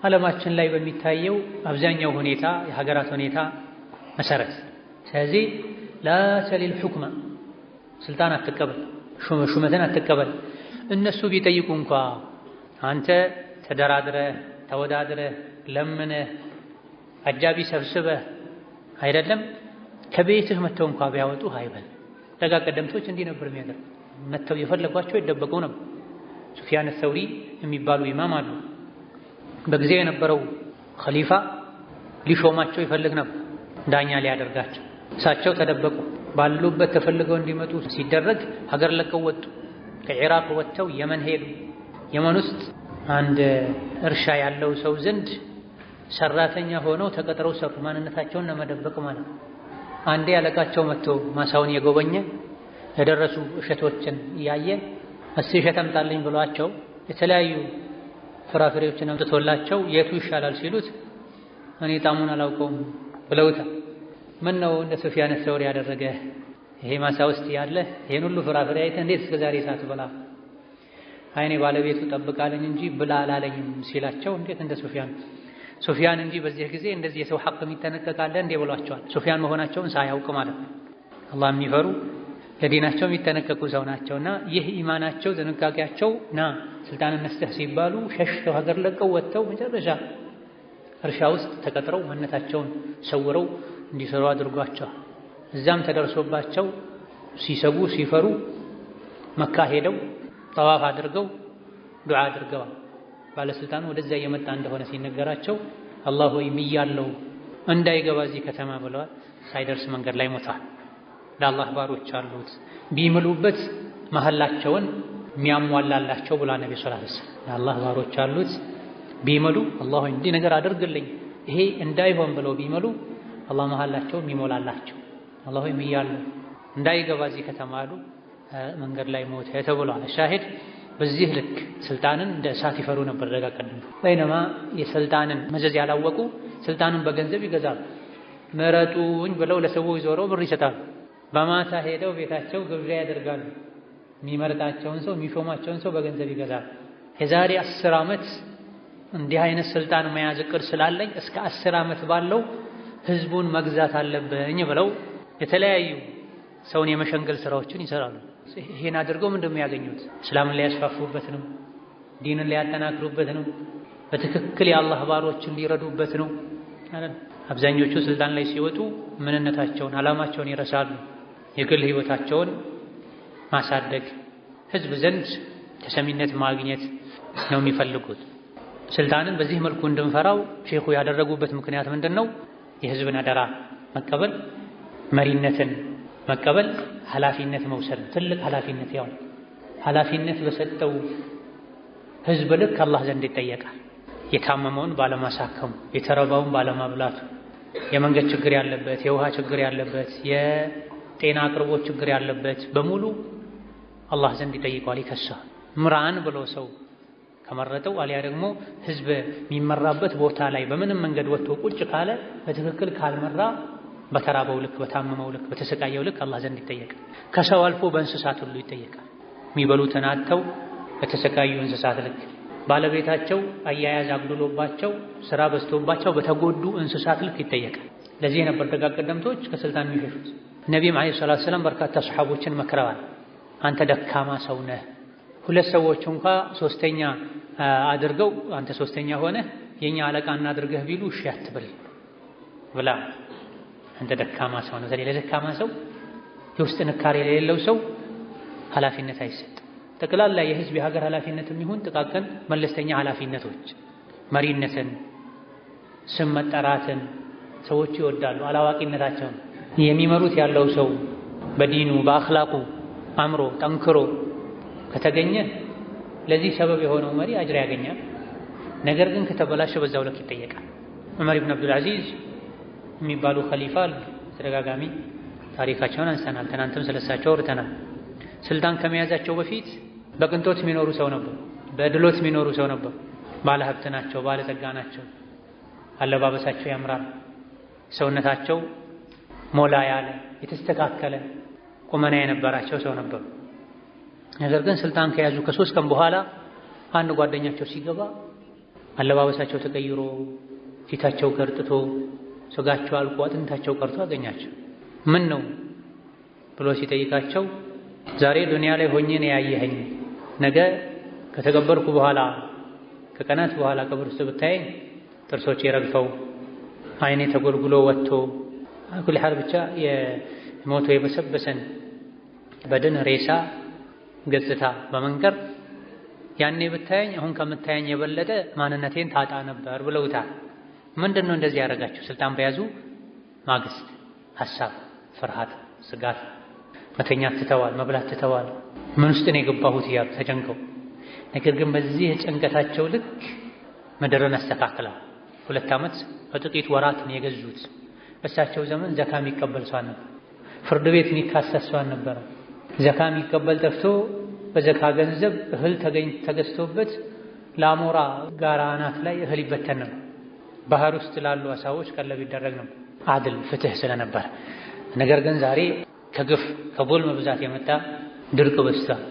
A: ዓለማችን ላይ በሚታየው አብዛኛው ሁኔታ የሀገራት ሁኔታ መሰረት። ስለዚህ ላ ተሊል ሑክመ ስልጣን አትቀበል፣ ሹመትን አትቀበል። እነሱ ቢጠይቁ እንኳ አንተ ተደራድረህ ተወዳድረህ ለምነህ አጃቢ ሰብስበህ አይደለም ከቤትህ መተው እንኳ ቢያወጡህ አይበል። ደጋ ቀደምቶች እንዲህ ነበር የሚያደርጉ። መተው የፈለጓቸው ይደበቁ ነበር። ሱፊያን ሰውሪ የሚባሉ ኢማም አሉ። በጊዜው የነበረው ኸሊፋ ሊሾማቸው ይፈልግ ነበር፣ ዳኛ ሊያደርጋቸው። እሳቸው ተደበቁ። ባሉበት ተፈልገው እንዲመጡ ሲደረግ ሀገር ለቀው ወጡ። ከኢራቅ ወጥተው የመን ሄዱ። የመን ውስጥ አንድ እርሻ ያለው ሰው ዘንድ ሰራተኛ ሆነው ተቀጥረው ሰሩ፣ ማንነታቸውን ለመደበቅ ማለት ነው። አንዴ አለቃቸው መጥቶ ማሳውን የጎበኘ የደረሱ እሸቶችን እያየ እስቲ እሸት አምጣልኝ ብሏቸው የተለያዩ ፍራፍሬዎችን አምጥቶላቸው የቱ ይሻላል ሲሉት እኔ ጣሙን አላውቀውም ብለውታል። ምን ነው እንደ ሱፊያን ሰውሪ ያደረገ ይሄ ማሳ ውስጥ ያለ ይሄን ሁሉ ፍራፍሬ አይተህ እንዴት እስከዛሬ ሳትበላ? አይኔ ባለቤቱ ጠብቃለኝ እንጂ ብላ አላለኝም ሲላቸው እንዴት እንደ ሱፊያን እንጂ በዚህ ጊዜ እንደዚህ የሰው ሐቅ የሚጠነቀቃለ እንዴ ብሏቸዋል። ሱፊያን መሆናቸውን ሳያውቅ ማለት ነው። አላህ የሚፈሩ ለዲናቸው የሚጠነቀቁ ሰው ናቸውና ይህ ኢማናቸው ጥንቃቄያቸው ስልጣን ነስተህ ሲባሉ ሸሽተው ሀገር ለቀው ወጥተው መጨረሻ እርሻ ውስጥ ተቀጥረው ማንነታቸውን ሰውረው እንዲሰሩ አድርጓቸዋል። እዛም ተደርሶባቸው ሲሰጉ ሲፈሩ መካ ሄደው ጠዋፍ አድርገው ዱዓ አድርገዋል። ባለስልጣኑ ወደዛ እየመጣ እንደሆነ ሲነገራቸው አላህ ሆይ ምያለው እንዳይገባ እዚህ ከተማ ብለዋል። ሳይደርስ መንገድ ላይ ሞቷል። ለአላህ ባሮች አሉት ቢምሉበት መሐላቸውን የሚያሟላላቸው ብላ ነብዩ ሰለላሁ ዐለይሂ ወሰለም ለአላህ ባሮች አሉት ቢመሉ አላህ ሆይ እንዲህ ነገር አድርግልኝ ይሄ እንዳይሆን ብለው ቢመሉ አላህ መሐላቸውን የሚሞላላቸው። አላህ ሆይ ምያለው እንዳይገባ እዚህ ከተማ አሉ። መንገድ ላይ ሞተ ተብሏል። ሻሂድ በዚህ ልክ ስልጣንን እንደ እሳት ይፈሩ ነበር ደጋ ቀደም። በይነማ የስልጣንን መዘዝ ያላወቁ ስልጣንን በገንዘብ ይገዛሉ። ምረጡኝ ብለው ለሰዎች ዞረው ብር ይሰጣሉ። በማታ ሄደው ቤታቸው ግብዣ ያደርጋሉ። የሚመርጣቸውን ሰው የሚሾማቸውን ሰው በገንዘብ ይገዛሉ። የዛሬ 10 ዓመት እንዲህ አይነት ስልጣን መያዝ እቅድ ስላለኝ እስከ 10 ዓመት ባለው ህዝቡን መግዛት አለብኝ ብለው የተለያዩ ሰውን የመሸንገል ስራዎችን ይሰራሉ። ይሄን አድርገው ምንድነው የሚያገኙት? እስላምን ሊያስፋፉበት ነው፣ ዲንን ሊያጠናክሩበት ነው፣ በትክክል የአላህ ባሮችን ሊረዱበት ነው። አብዛኞቹ ስልጣን ላይ ሲወጡ ምንነታቸውን ዓላማቸውን ይረሳሉ። የግል ህይወታቸውን ማሳደግ፣ ህዝብ ዘንድ ተሰሚነት ማግኘት ነው የሚፈልጉት። ስልጣንን በዚህ መልኩ እንድንፈራው ሼኹ ያደረጉበት ምክንያት ምንድነው? የህዝብን አደራ መቀበል፣ መሪነትን መቀበል፣ ኃላፊነት መውሰድ። ትልቅ ኃላፊነት ያው ኃላፊነት በሰጠው ህዝብ ልክ አላህ ዘንድ ይጠየቃል። የታመመውን ባለማሳከሙ፣ የተረባውን ባለማብላቱ፣ የመንገድ ችግር ያለበት፣ የውሃ ችግር ያለበት፣ የጤና አቅርቦት ችግር ያለበት በሙሉ አላህ ዘንድ ይጠይቀዋል፣ ይከሳል። ምራን ብሎ ሰው ከመረጠው አልያ ደግሞ ህዝብ የሚመራበት ቦታ ላይ በምንም መንገድ ወጥቶ ቁጭ ካለ በትክክል ካልመራ በተራበው ልክ፣ በታመመው ልክ፣ በተሰቃየው ልክ አላህ ዘንድ ይጠየቃል። ከሰው አልፎ በእንስሳት ሁሉ ይጠየቃል። የሚበሉትን አጥተው በተሰቃዩ እንስሳት ልክ፣ ባለቤታቸው አያያዝ አግድሎባቸው ስራ በዝቶባቸው በተጎዱ እንስሳት ልክ ይጠየቃል። ለዚህ ነበር ደጋግ ቀደምቶች ከስልጣን የሚሸሹት። ነቢይም ዓለይሂ ሰላቱ ወሰላም በርካታ ሱሐቦችን መክረዋል። አንተ ደካማ ሰው ነህ፣ ሁለት ሰዎች እንኳ ሶስተኛ አድርገው አንተ ሶስተኛ ሆነ የኛ አለቃ እናድርገህ ቢሉ እሺ አትበል ብላ። አንተ ደካማ ሰው ነህ። ለደካማ ሰው የውስጥ ጥንካሬ የሌለው ሰው ኃላፊነት አይሰጥም። ጠቅላላ የህዝብ የሀገር ኃላፊነትም ይሁን ጥቃቅን መለስተኛ ኃላፊነቶች መሪነትን፣ ስም መጠራትን ሰዎች ይወዳሉ። አላዋቂነታቸውን የሚመሩት ያለው ሰው በዲኑ በአኽላቁ አምሮ ጠንክሮ ከተገኘ ለዚህ ሰበብ የሆነው መሪ አጅር ያገኛል። ነገር ግን ከተበላሸ በዛው ልክ ይጠየቃል። ዑመር ኢብኑ አብዱል አዚዝ የሚባሉ ኸሊፋ ተደጋጋሚ ታሪካቸውን አንስተናል። ትናንትም ስለሳቸው አውርተናል። ስልጣን ከመያዛቸው በፊት በቅንጦት የሚኖሩ ሰው ነበሩ። በድሎት የሚኖሩ ሰው ነበሩ። ባለ ሀብት ናቸው፣ ባለጸጋ ናቸው። አለባበሳቸው ያምራል። ሰውነታቸው ሞላ ያለ የተስተካከለ ቁመና የነበራቸው ሰው ነበሩ። ነገር ግን ስልጣን ከያዙ ከ3 ቀን በኋላ አንድ ጓደኛቸው ሲገባ አለባበሳቸው ተቀይሮ ፊታቸው ገርጥቶ ስጋቸው አልቆ አጥንታቸው ቀርቶ አገኛቸው። ምን ነው ብሎ ሲጠይቃቸው ዛሬ ዱንያ ላይ ሆኜ ነው ያየኸኝ፣ ነገ ከተገበርኩ በኋላ ከቀናት በኋላ ቀብር ውስጥ ብታየኝ ጥርሶቼ ረግፈው አይኔ ተጎልጉሎ ወጥቶ ኩል ሐል ብቻ የሞቶ የበሰበሰን በድን ሬሳ ገጽታ በመንገር ያኔ ብታየኝ አሁን ከምታየኝ የበለጠ ማንነቴን ታጣ ነበር ብለውታል። ምንድነው እንደዚህ ያደረጋቸው? ስልጣን በያዙ ማግስት ሐሳብ፣ ፍርሃት፣ ስጋት፣ መተኛት ትተዋል፣ መብላት ትተዋል። ምን ውስጥ ነው የገባሁት እያሉ ተጨንቀው ነገር ግን በዚህ ጭንቀታቸው ልክ ምድርን አስተካክለው 2 ዓመት በጥቂት ወራት ነው የገዙት። በእሳቸው ዘመን ዘካ የሚቀበል ሰው አልነበረ። ፍርድ ቤት የሚካሰስ ሰው አልነበረ። ዘካ የሚቀበል ጠፍቶ በዘካ ገንዘብ እህል ተገዝቶበት ለአሞራ ጋራ አናት ላይ እህል ይበተን ነበር። ባህር ውስጥ ላሉ አሳዎች ቀለብ ይደረግ ነበር። አድል ፍትህ ስለነበረ። ነገር ግን ዛሬ ከግፍ ከظلم ብዛት የመጣ ድርቅ በዝቷል።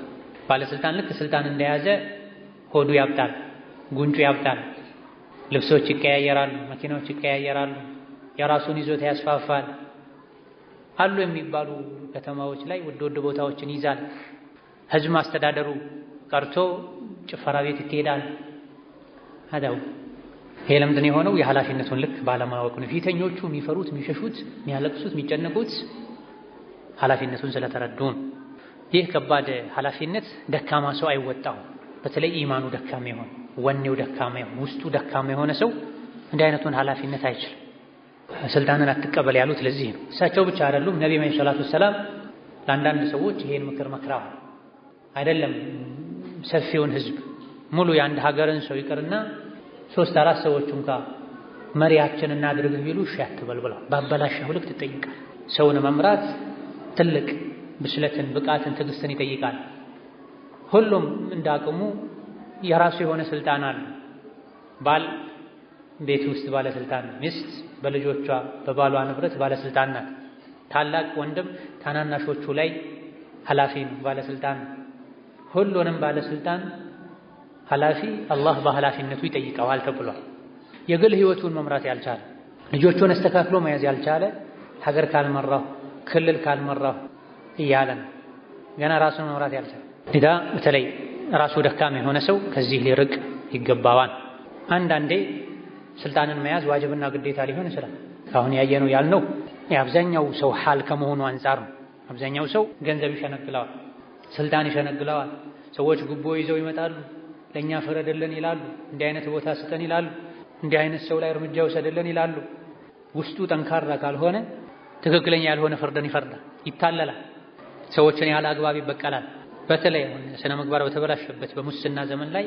A: ባለስልጣን ልክ ስልጣን እንደያዘ ሆዱ ያብጣል፣ ጉንጩ ያብጣል፣ ልብሶች ይቀያየራሉ፣ መኪናዎች ይቀያየራሉ፣ የራሱን ይዞታ ያስፋፋል። አሉ የሚባሉ ከተማዎች ላይ ውድ ቦታዎችን ይዛል። ህዝብ ማስተዳደሩ ቀርቶ ጭፈራ ቤት ይሄዳል። አዳው ይሄ ለምንድን ነው የሆነው? የኃላፊነቱን ልክ ባለማወቅ ነው። ፊተኞቹ የሚፈሩት፣ የሚሸሹት፣ የሚያለቅሱት፣ የሚጨነቁት ኃላፊነቱን ስለተረዱን። ይህ ከባድ ኃላፊነት ደካማ ሰው አይወጣው። በተለይ ኢማኑ ደካማ ይሆን፣ ወኔው ደካማ ይሆን፣ ውስጡ ደካማ የሆነ ሰው እንዲህ አይነቱን ኃላፊነት አይችልም። ስልጣንን አትቀበል ያሉት ለዚህ ነው። እሳቸው ብቻ አይደሉም። ነብዩ መሐመድ ሰለላሁ ዐለይሂ ወሰለም ለአንዳንድ ሰዎች ይሄን ምክር መክረዋል። አይደለም ሰፊውን ህዝብ ሙሉ የአንድ ሀገርን ሰው ይቅርና 3-4 ሰዎች እንኳን መሪያችን እናድርግህ ቢሉ እሺ አትበል ብለው ባበላሽው ልክ ትጠይቃል። ሰውን መምራት ትልቅ ብስለትን፣ ብቃትን፣ ትዕግስትን ይጠይቃል። ሁሉም እንዳቅሙ የራሱ የሆነ ስልጣን አለ። ባል ቤት ውስጥ ባለስልጣን፣ ሚስት በልጆቿ በባሏ ንብረት ባለስልጣን ናት። ታላቅ ወንድም ታናናሾቹ ላይ ኃላፊ ነው፣ ባለስልጣን። ሁሉንም ባለስልጣን ኃላፊ አላህ በኃላፊነቱ ይጠይቀዋል ተብሏል። የግል ህይወቱን መምራት ያልቻለ፣ ልጆቹን አስተካክሎ መያዝ ያልቻለ ሀገር ካልመራሁ ክልል ካልመራሁ እያለ ነው ገና ራሱን መምራት ያልቻለ። ኢዳ በተለይ ራሱ ደካማ የሆነ ሰው ከዚህ ሊርቅ ይገባዋል። አንዳንዴ ስልጣንን መያዝ ዋጅብና ግዴታ ሊሆን ይችላል። አሁን ያየነው ያልነው የአብዛኛው ሰው ሐል ከመሆኑ አንፃር ነው። አብዛኛው ሰው ገንዘብ ይሸነግለዋል፣ ስልጣን ይሸነግለዋል። ሰዎች ጉቦ ይዘው ይመጣሉ፣ ለኛ ፍረድልን ይላሉ፣ እንዲህ አይነት ቦታ ስጠን ይላሉ፣ እንዲህ አይነት ሰው ላይ እርምጃ ወሰድልን ይላሉ። ውስጡ ጠንካራ ካልሆነ ትክክለኛ ያልሆነ ፍርድን ይፈርዳል፣ ይታለላል፣ ሰዎችን ያለ አግባብ ይበቀላል። በተለይ ስነ ምግባር በተበላሸበት በሙስና ዘመን ላይ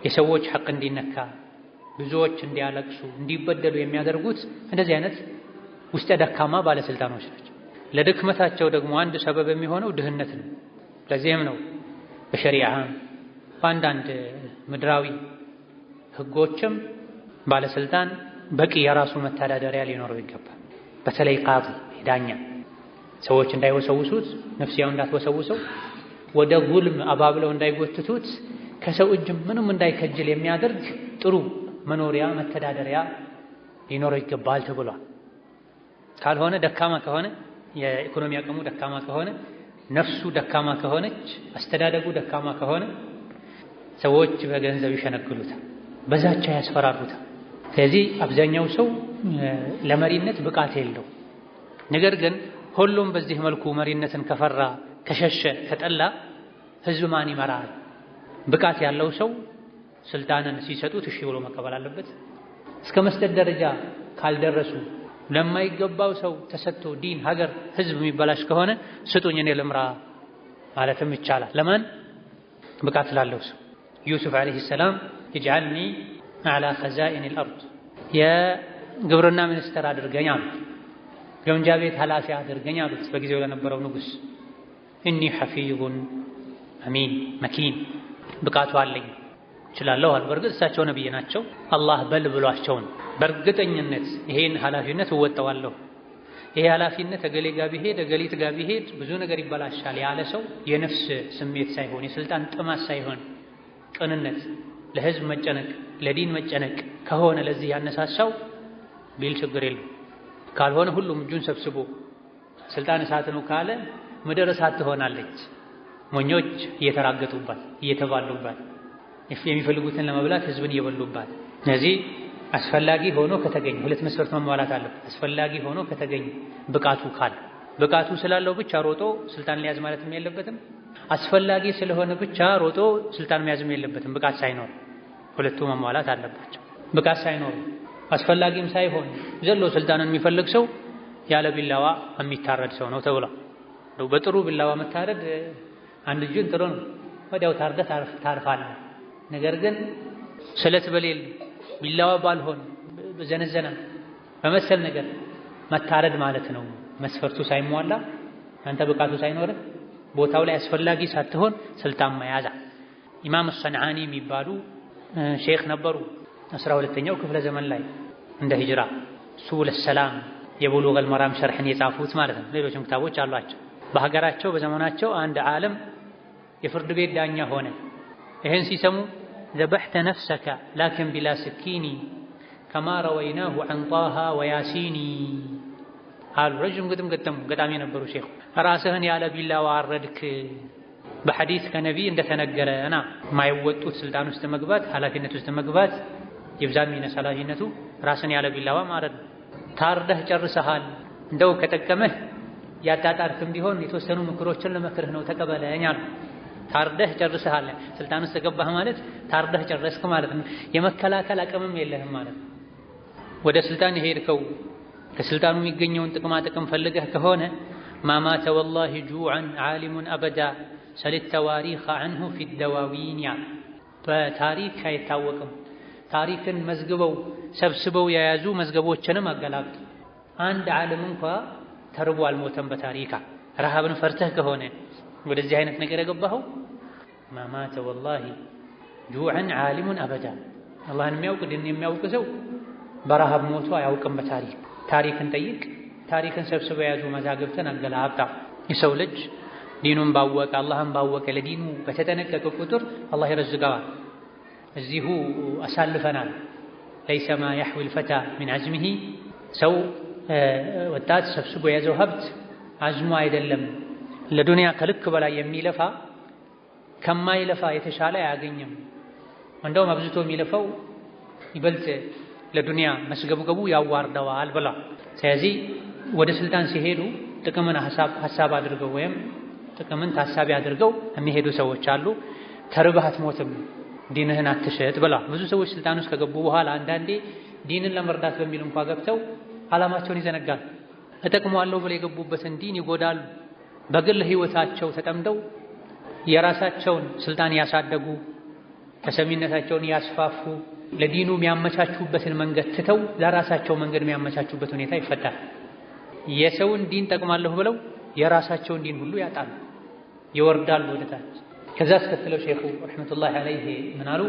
A: የሰዎች ሐቅ እንዲነካ፣ ብዙዎች እንዲያለቅሱ፣ እንዲበደሉ የሚያደርጉት እንደዚህ አይነት ውስጠ ደካማ ባለስልጣኖች ናቸው። ለድክመታቸው ደግሞ አንድ ሰበብ የሚሆነው ድህነት ነው። ለዚህም ነው በሸሪዓም በአንዳንድ ምድራዊ ህጎችም ባለስልጣን በቂ የራሱ መተዳደሪያ ሊኖረው ይገባል። በተለይ ቃዲ ዳኛ ሰዎች እንዳይወሰውሱት፣ ነፍሲያው እንዳትወሰውሰው፣ ወደ ዙልም አባብለው እንዳይጎትቱት፣ ከሰው እጅ ምንም እንዳይከጅል የሚያደርግ ጥሩ መኖሪያ መተዳደሪያ ሊኖረው ይገባል ተብሏል። ካልሆነ ደካማ ከሆነ የኢኮኖሚ አቅሙ ደካማ ከሆነ፣ ነፍሱ ደካማ ከሆነች፣ አስተዳደጉ ደካማ ከሆነ ሰዎች በገንዘብ ይሸነግሉታል፣ በዛቻ ያስፈራሩታል። ስለዚህ አብዛኛው ሰው ለመሪነት ብቃት የለው። ነገር ግን ሁሉም በዚህ መልኩ መሪነትን ከፈራ፣ ከሸሸ፣ ከጠላ ህዝብ ማን ይመራል? ብቃት ያለው ሰው ስልጣንን ሲሰጡት እሺ ብሎ መቀበል አለበት። እስከ መስጠት ደረጃ ካልደረሱ ለማይገባው ሰው ተሰጥቶ ዲን፣ ሀገር፣ ህዝብ የሚበላሽ ከሆነ ስጡኝ እኔ ልምራ ማለትም ይቻላል። ለማን? ብቃት ላለው ሰው። ዩሱፍ አለይሂ ሰላም ይጅዐልኒ አላ ኸዛኢን አልአርድ፣ የግብርና ሚኒስትር አድርገኝ አሉት። ግምጃ ቤት ኃላፊ አድርገኝ አሉት በጊዜው ለነበረው ንጉስ። እኒ ሐፊዙን አሚን መኪን፣ ብቃቱ አለኝ እችላለሁ አሉ። በእርግጥ እሳቸው ነብይ ናቸው። አላህ በል ብሏቸው ነው። በእርግጠኝነት ይሄን ኃላፊነት እወጣዋለሁ፣ ይሄ ኃላፊነት እገሌ ጋር ቢሄድ እገሊት ጋር ቢሄድ ብዙ ነገር ይበላሻል ያለ ሰው የነፍስ ስሜት ሳይሆን የስልጣን ጥማት ሳይሆን ቅንነት፣ ለህዝብ መጨነቅ፣ ለዲን መጨነቅ ከሆነ ለዚህ ያነሳሳው ቢል ችግር የለም። ካልሆነ ሁሉም እጁን ሰብስቦ ስልጣን እሳት ነው ካለ ምድር እሳት ትሆናለች። ሞኞች እየተራገጡባት እየተባሉባት የሚፈልጉትን ለመብላት ህዝብን እየበሉባት። ስለዚህ አስፈላጊ ሆኖ ከተገኘ ሁለት መስፈርት መሟላት አለበት። አስፈላጊ ሆኖ ከተገኘ ብቃቱ ካለ፣ ብቃቱ ስላለው ብቻ ሮጦ ስልጣን ሊያዝ ማለትም የለበትም። አስፈላጊ ስለሆነ ብቻ ሮጦ ስልጣን መያዝም የለበትም። ብቃት ሳይኖር ሁለቱ መሟላት አለባቸው። ብቃት ሳይኖር አስፈላጊም ሳይሆን ዘሎ ስልጣንን የሚፈልግ ሰው ያለ ቢላዋ የሚታረድ ሰው ነው ተብሏል። በጥሩ ቢላዋ መታረድ አንድ እጅን ጥሩ ነው፣ ወዲያው ታርደህ ታርፋለህ። ነገር ግን ስለት በሌል ቢላዋ ባልሆን በዘነዘና በመሰል ነገር መታረድ ማለት ነው። መስፈርቱ ሳይሟላ አንተ ብቃቱ ሳይኖርህ ቦታው ላይ አስፈላጊ ሳትሆን ስልጣን መያዝ። ኢማም ሰንዓኒ የሚባሉ ሼክ ነበሩ 12ኛው ክፍለ ዘመን ላይ እንደ ሂጅራ ሱቡል ሰላም የቡሉገል መራም ሸርሕን የጻፉት ማለት ነው። ሌሎችም ክታቦች አሏቸው። በሀገራቸው በዘመናቸው አንድ ዓለም የፍርድ ቤት ዳኛ ሆነ። ይህን ሲሰሙ ዘበሕተ ነፍሰከ ላኪን ቢላ ስኪኒ ከማ ረወይናሁ ዐን ጣሃ ወያሲኒ አሉ። ረጅም ግጥም ገጠሙ። ገጣሚ የነበሩ ሼኹ ራስህን ያለ ቢላዋ አረድክ። በሐዲስ ከነቢይ እንደተነገረ እና የማይወጡት ስልጣን ውስጥ መግባት ኃላፊነት ውስጥ መግባት ይብዛም ይነስ ኃላፊነቱ ራስን ያለ ቢላዋ ማረድ። ታርደህ ጨርሰሃል። እንደው ከጠቀመህ ያጣጣርክም ቢሆን የተወሰኑ ምክሮችን ለመክርህ ነው ተቀበለኝ አሉ። ታርደህ ጨርሰሃል። ስልጣን ውስጥ ገባህ ማለት ታርደህ ጨረስክ ማለት ነው። የመከላከል አቅምም የለህም ማለት ነው። ወደ ስልጣን የሄድከው ከስልጣኑ የሚገኘውን ጥቅማ ጥቅም ፈልገህ ከሆነ ማማተ ወላሂ ጁዐን ዓሊሙን አበዳ ሰሊት ተዋሪኽ ዐንሁ ፊ ደዋዊን ያ በታሪክ አይታወቅም። ታሪክን መዝግበው ሰብስበው የያዙ መዝገቦችንም አገላብጥ። አንድ ዓለም እንኳ ተርቦ አልሞተም በታሪካ። ረሃብን ፈርተህ ከሆነ ወደዚህ አይነት ነገር የገባኸው ማማተ ወላሂ ጁዐን ዓሊሙን አበዳ አላህን የሚያውቅ ዲንን የሚያውቅ ሰው በረሃብ ሞቶ አያውቅም በታሪክ። ታሪክን ጠይቅ። ታሪክን ሰብስበው የያዙ መዛግብትን አገላብጣ። የሰው ልጅ ዲኑን ባወቀ አላህን ባወቀ ለዲኑ በተጠነቀቀ ቁጥር አላህ ይረዝቀዋል። እዚሁ አሳልፈናል። ለይሰ ማ የሕዊል ፈታ ሚን ዐዝሚሂ ሰው ወጣት ሰብስቦ የያዘው ሀብት አዝሞ አይደለም። ለዱንያ ከልክ በላይ የሚለፋ ከማይለፋ የተሻለ አያገኝም። እንደውም አብዝቶ የሚለፋው ይበልጥ ለዱንያ መስገብገቡ ያዋርደዋል ብላ። ስለዚህ ወደ ስልጣን ሲሄዱ ጥቅምን ሐሳብ አድርገው ወይም ጥቅምን ታሳቢ አድርገው የሚሄዱ ሰዎች አሉ። ተርበህ አትሞትም ዲንህን አትሸጥ ብላ። ብዙ ሰዎች ስልጣን ውስጥ ከገቡ በኋላ አንዳንዴ ዲንን ለመርዳት በሚል እንኳ ገብተው ዓላማቸውን ይዘነጋል። እጠቅመዋለሁ ብለው የገቡበትን ዲን ይጎዳሉ። በግል ህይወታቸው ተጠምደው የራሳቸውን ስልጣን ያሳደጉ ተሰሚነታቸውን ያስፋፉ ለዲኑ የሚያመቻቹበትን መንገድ ትተው ለራሳቸው መንገድ የሚያመቻቹበት ሁኔታ ይፈጠራል። የሰውን ዲን ጠቅማለሁ ብለው የራሳቸውን ዲን ሁሉ ያጣሉ፣ ይወርዳሉ ወደታች። ከዛ አስከትለው ሼኹ ረሕመቱላሂ ዐለይሂ ምን አሉ?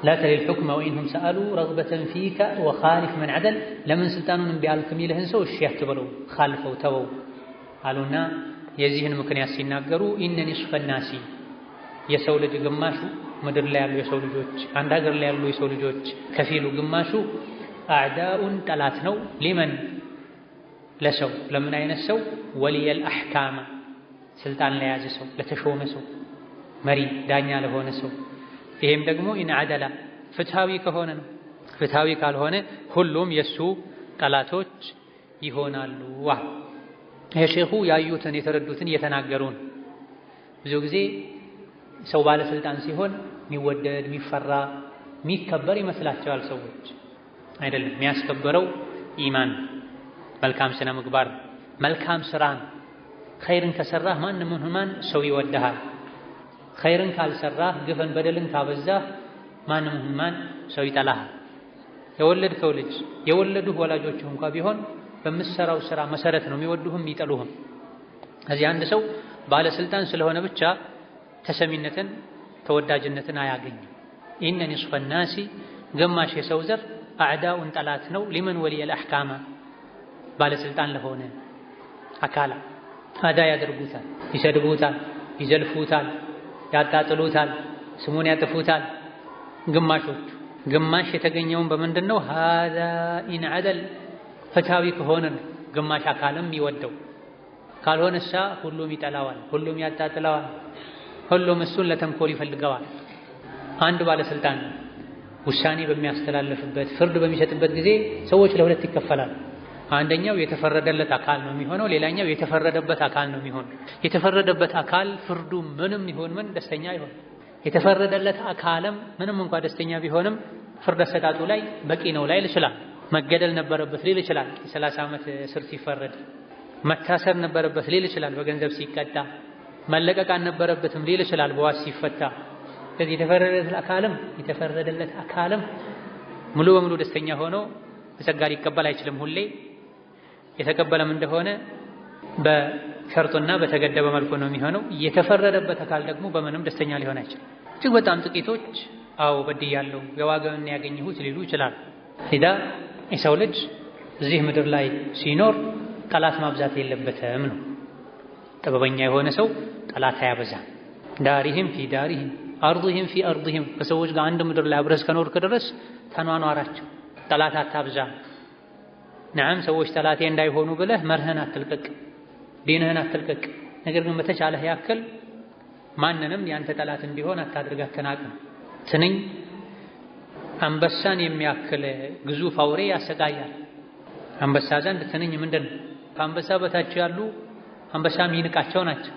A: ላ ተሊል ሑክመ ወኢንሁም ሰአሉ ረግበተን ፊከ ወኻሊፍ መን ዐደል። ለምን ስልጣኑን እምቢ አልክ የሚልህን ሰው እሺ አትበለው፣ ኻልፈው ተወው አሉና የዚህን ምክንያት ሲናገሩ ኢነ ኒስፈ ናሲ የሰው ልጅ ግማሹ ምድር ላይ ያሉ የሰው ልጆች አንድ ሀገር ላይ ያሉ የሰው ልጆች ከፊሉ ግማሹ አዕዳኡን ጠላት ነው። ሊመን ለሰው ለምን አይነት ሰው? ወሊየል አሕካማ ስልጣን ለያዘ ሰው ለተሾመ ሰው መሪ ዳኛ ለሆነ ሰው። ይሄም ደግሞ ኢን ዐደላ ፍትሃዊ ከሆነ ነው። ፍትሃዊ ካልሆነ ሁሉም የሱ ጠላቶች ይሆናሉ። ይሄ ሼኹ ያዩትን የተረዱትን እየተናገሩ ነው። ብዙ ጊዜ ሰው ባለስልጣን ሲሆን የሚወደድ የሚፈራ የሚከበር ይመስላቸዋል ሰዎች። አይደለም። የሚያስከበረው ኢማን መልካም ስነ ምግባር መልካም ስራ ነው። ኸይርን ከሰራህ ማንም ማን ሰው ይወድሃል። ኸይርን ካልሰራህ ግፍን በደልን ካበዛህ ማንም ማን ሰው ይጠላሃል። የወለድከው ልጅ የወለዱህ ወላጆችህ እንኳ ቢሆን በምትሰራው ስራ መሰረት ነው የሚወዱህም የሚጠሉህም። እዚህ አንድ ሰው ባለስልጣን ስለሆነ ብቻ ተሰሚነትን ተወዳጅነትን አያገኝም። ኢነ ኒስፈ ናሲ ግማሽ የሰው ዘር አዕዳኡን ጠላት ነው። ሊመን ወሊየል አሕካማ ባለስልጣን ለሆነ አካላ አዳ ያደርጉታል፣ ይሰድቡታል፣ ይዘልፉታል፣ ያጣጥሉታል፣ ስሙን ያጥፉታል። ግማሾቹ ግማሽ የተገኘውን በምንድን ነው? ሃዛ ኢን ዐደል ፍትሃዊ ከሆነ ግማሽ አካልም ይወደው፣ ካልሆነሳ ሁሉም ይጠላዋል፣ ሁሉም ያጣጥለዋል፣ ሁሉም እሱን ለተንኮል ይፈልገዋል። አንድ ባለስልጣን ውሳኔ በሚያስተላልፍበት ፍርድ በሚሰጥበት ጊዜ ሰዎች ለሁለት ይከፈላል። አንደኛው የተፈረደለት አካል ነው የሚሆነው፣ ሌላኛው የተፈረደበት አካል ነው የሚሆነው። የተፈረደበት አካል ፍርዱ ምንም ይሁን ምን ደስተኛ ይሆን። የተፈረደለት አካልም ምንም እንኳን ደስተኛ ቢሆንም ፍርድ አሰጣጡ ላይ በቂ ነው ላይል ይችላል። መገደል ነበረበት ሊል ይችላል። የ30 ዓመት እስር ሲፈረድ መታሰር ነበረበት ሊል ይችላል። በገንዘብ ሲቀጣ መለቀቅ አልነበረበትም ሊል ይችላል። በዋስ ሲፈታ ስለዚህ የተፈረደለት አካልም ሙሉ በሙሉ ደስተኛ ሆኖ በጸጋ ሊቀበል አይችልም። ሁሌ የተቀበለም እንደሆነ በሸርጡና በተገደበ መልኩ ነው የሚሆነው። የተፈረደበት አካል ደግሞ በምንም ደስተኛ ሊሆን አይችልም። እጅግ በጣም ጥቂቶች አዎ በድያለሁ የዋጋውን ያገኘሁት ሊሉ ይችላል። ሂዳ የሰው ልጅ እዚህ ምድር ላይ ሲኖር ጠላት ማብዛት የለበትም ነው። ጥበበኛ የሆነ ሰው ጠላት አያበዛም። ዳሪህም ፊ ዳሪህም አርضህም ፊ አርضህም ከሰዎች ጋር አንድ ምድር ላይ አብረህ ከኖርክ ድረስ ተኗኗራቸው፣ ጠላት አታብዛ። ነዓም ሰዎች ጠላቴ እንዳይሆኑ ብለህ መርህን አትልቀቅ፣ ዲንህን አትልቀቅ። ነገር ግን በተቻለህ ያክል ማንንም ያንተ ጠላት እንዲሆን አታድርግ፣ አትናቅም። ትንኝ አንበሳን የሚያክል ግዙፍ አውሬ ያሰቃያል። አንበሳ ዘንድ ትንኝ ምንድን ነው? ከአንበሳ በታች ያሉ አንበሳ የሚንቃቸው ናቸው።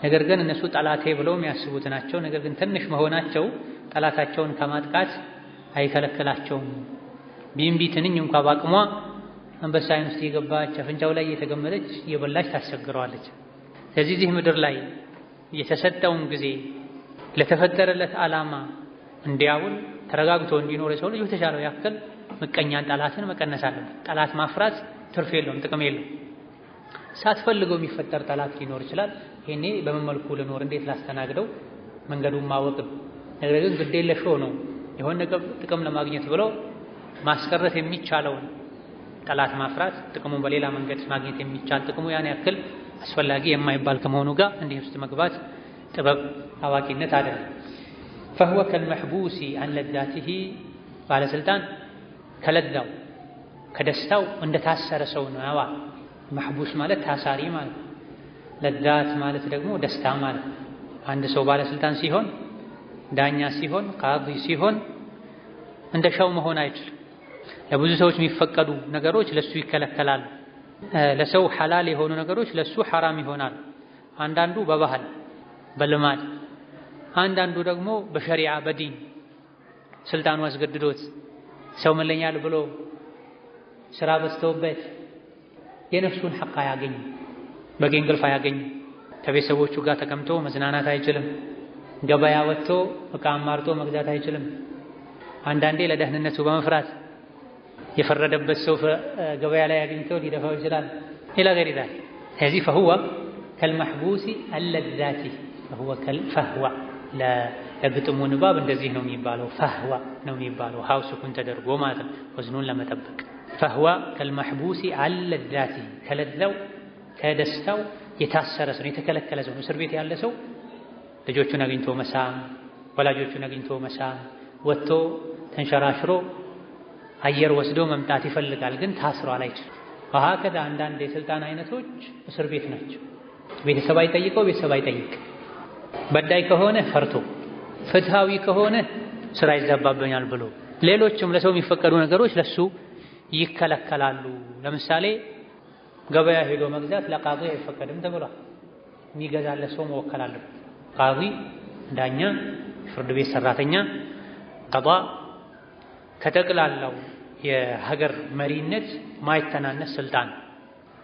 A: ነገር ግን እነሱ ጠላቴ ብለው የሚያስቡት ናቸው። ነገር ግን ትንሽ መሆናቸው ጠላታቸውን ከማጥቃት አይከለክላቸውም። ቢምቢ ትንኝ እንኳ ባቅሟ አንበሳ አይን ውስጥ የገባች አፍንጫው ላይ የተገመደች እየበላች ታስቸግረዋለች። ስለዚህ እዚህ ምድር ላይ የተሰጠውን ጊዜ ለተፈጠረለት ዓላማ እንዲያውል ተረጋግቶ እንዲኖር የሰው ልጅ የተሻለው ያክል ምቀኛን ጠላትን መቀነስ አለበት። ጠላት ማፍራት ትርፍ የለውም፣ ጥቅም የለውም። ሳትፈልገው የሚፈጠር ጠላት ሊኖር ይችላል። ይሄኔ በምን መልኩ ልኖር፣ እንዴት ላስተናግደው መንገዱን ማወቅም። ነገር ግን ግዴለሽ ሆኖ የሆነ ጥቅም ለማግኘት ብሎ ማስቀረት የሚቻለውን ጠላት ማፍራት ጥቅሙን በሌላ መንገድ ማግኘት የሚቻል ጥቅሙ ያን ያክል አስፈላጊ የማይባል ከመሆኑ ጋር እንዲህ ውስጥ መግባት ጥበብ አዋቂነት አይደለም። فهو كالمحبوس عن لذاته ባለስልጣን ከለዛው ከደስታው እንደታሰረ ሰው ነው። መሕቡስ ማለት ታሳሪ ማለት፣ ለዛት ማለት ደግሞ ደስታ ማለት። አንድ ሰው ባለስልጣን ሲሆን፣ ዳኛ ሲሆን፣ ቃዲ ሲሆን እንደሻው መሆን አይችልም። ለብዙ ሰዎች የሚፈቀዱ ነገሮች ለሱ ይከለከላሉ። ለሰው ሐላል የሆኑ ነገሮች ለሱ ሐራም ይሆናል። አንዳንዱ በባህል በልማድ፣ አንዳንዱ ደግሞ በሸሪዓ በዲን ስልጣኑ አስገድዶት ሰው መለኛል ብሎ ስራ በዝተውበት የነፍሱን ሐቅ አያገኝ፣ በቂ እንቅልፍ አያገኝ፣ ከቤተሰቦቹ ጋር ተቀምጦ መዝናናት አይችልም፣ ገበያ ወጥቶ ዕቃ አማርጦ መግዛት አይችልም። አንዳንዴ ለደህንነቱ በመፍራት የፈረደበት ሰው ገበያ ላይ አግኝተው ሊደፋው ይችላል። ኢላ ገይሪ ዛሊክ። ስለዚህ فهو كالمحبوس اللذاتي فهو كالفهو ለግጥሙ ንባብ እንደዚህ ነው የሚባለው። ፈህዋ ነው የሚባለው ሀው ስኩን ተደርጎ ማለት ነው ወዝኑን ለመጠበቅ። ፈህዋ ከልመሕቡሲ አለዛቲ ከለዛው ከደስታው የታሰረ ሰው የተከለከለ ሰው። እስር ቤት ያለ ሰው ልጆቹን አግኝቶ መሳም፣ ወላጆቹን አግኝቶ መሳም፣ ወጥቶ ተንሸራሽሮ አየር ወስዶ መምጣት ይፈልጋል፣ ግን ታስሯል አይችልም። ወሀከዛ አንዳንድ የስልጣን አይነቶች እስር ቤት ናቸው። ቤተሰብ አይጠይቀው፣ ቤተሰብ አይጠይቅ። በዳይ ከሆነ ፈርቶ፣ ፍትሃዊ ከሆነ ስራ ይዛባበኛል ብሎ፣ ሌሎችም ለሰው የሚፈቀዱ ነገሮች ለሱ ይከለከላሉ። ለምሳሌ ገበያ ሄዶ መግዛት ለቃዲ አይፈቀድም ተብሏል። የሚገዛለት ሰው መወከል አለበት። ቃዲ፣ ዳኛ፣ ፍርድ ቤት ሰራተኛ፣ ቀዷ ከጠቅላላው የሀገር መሪነት ማይተናነስ ስልጣን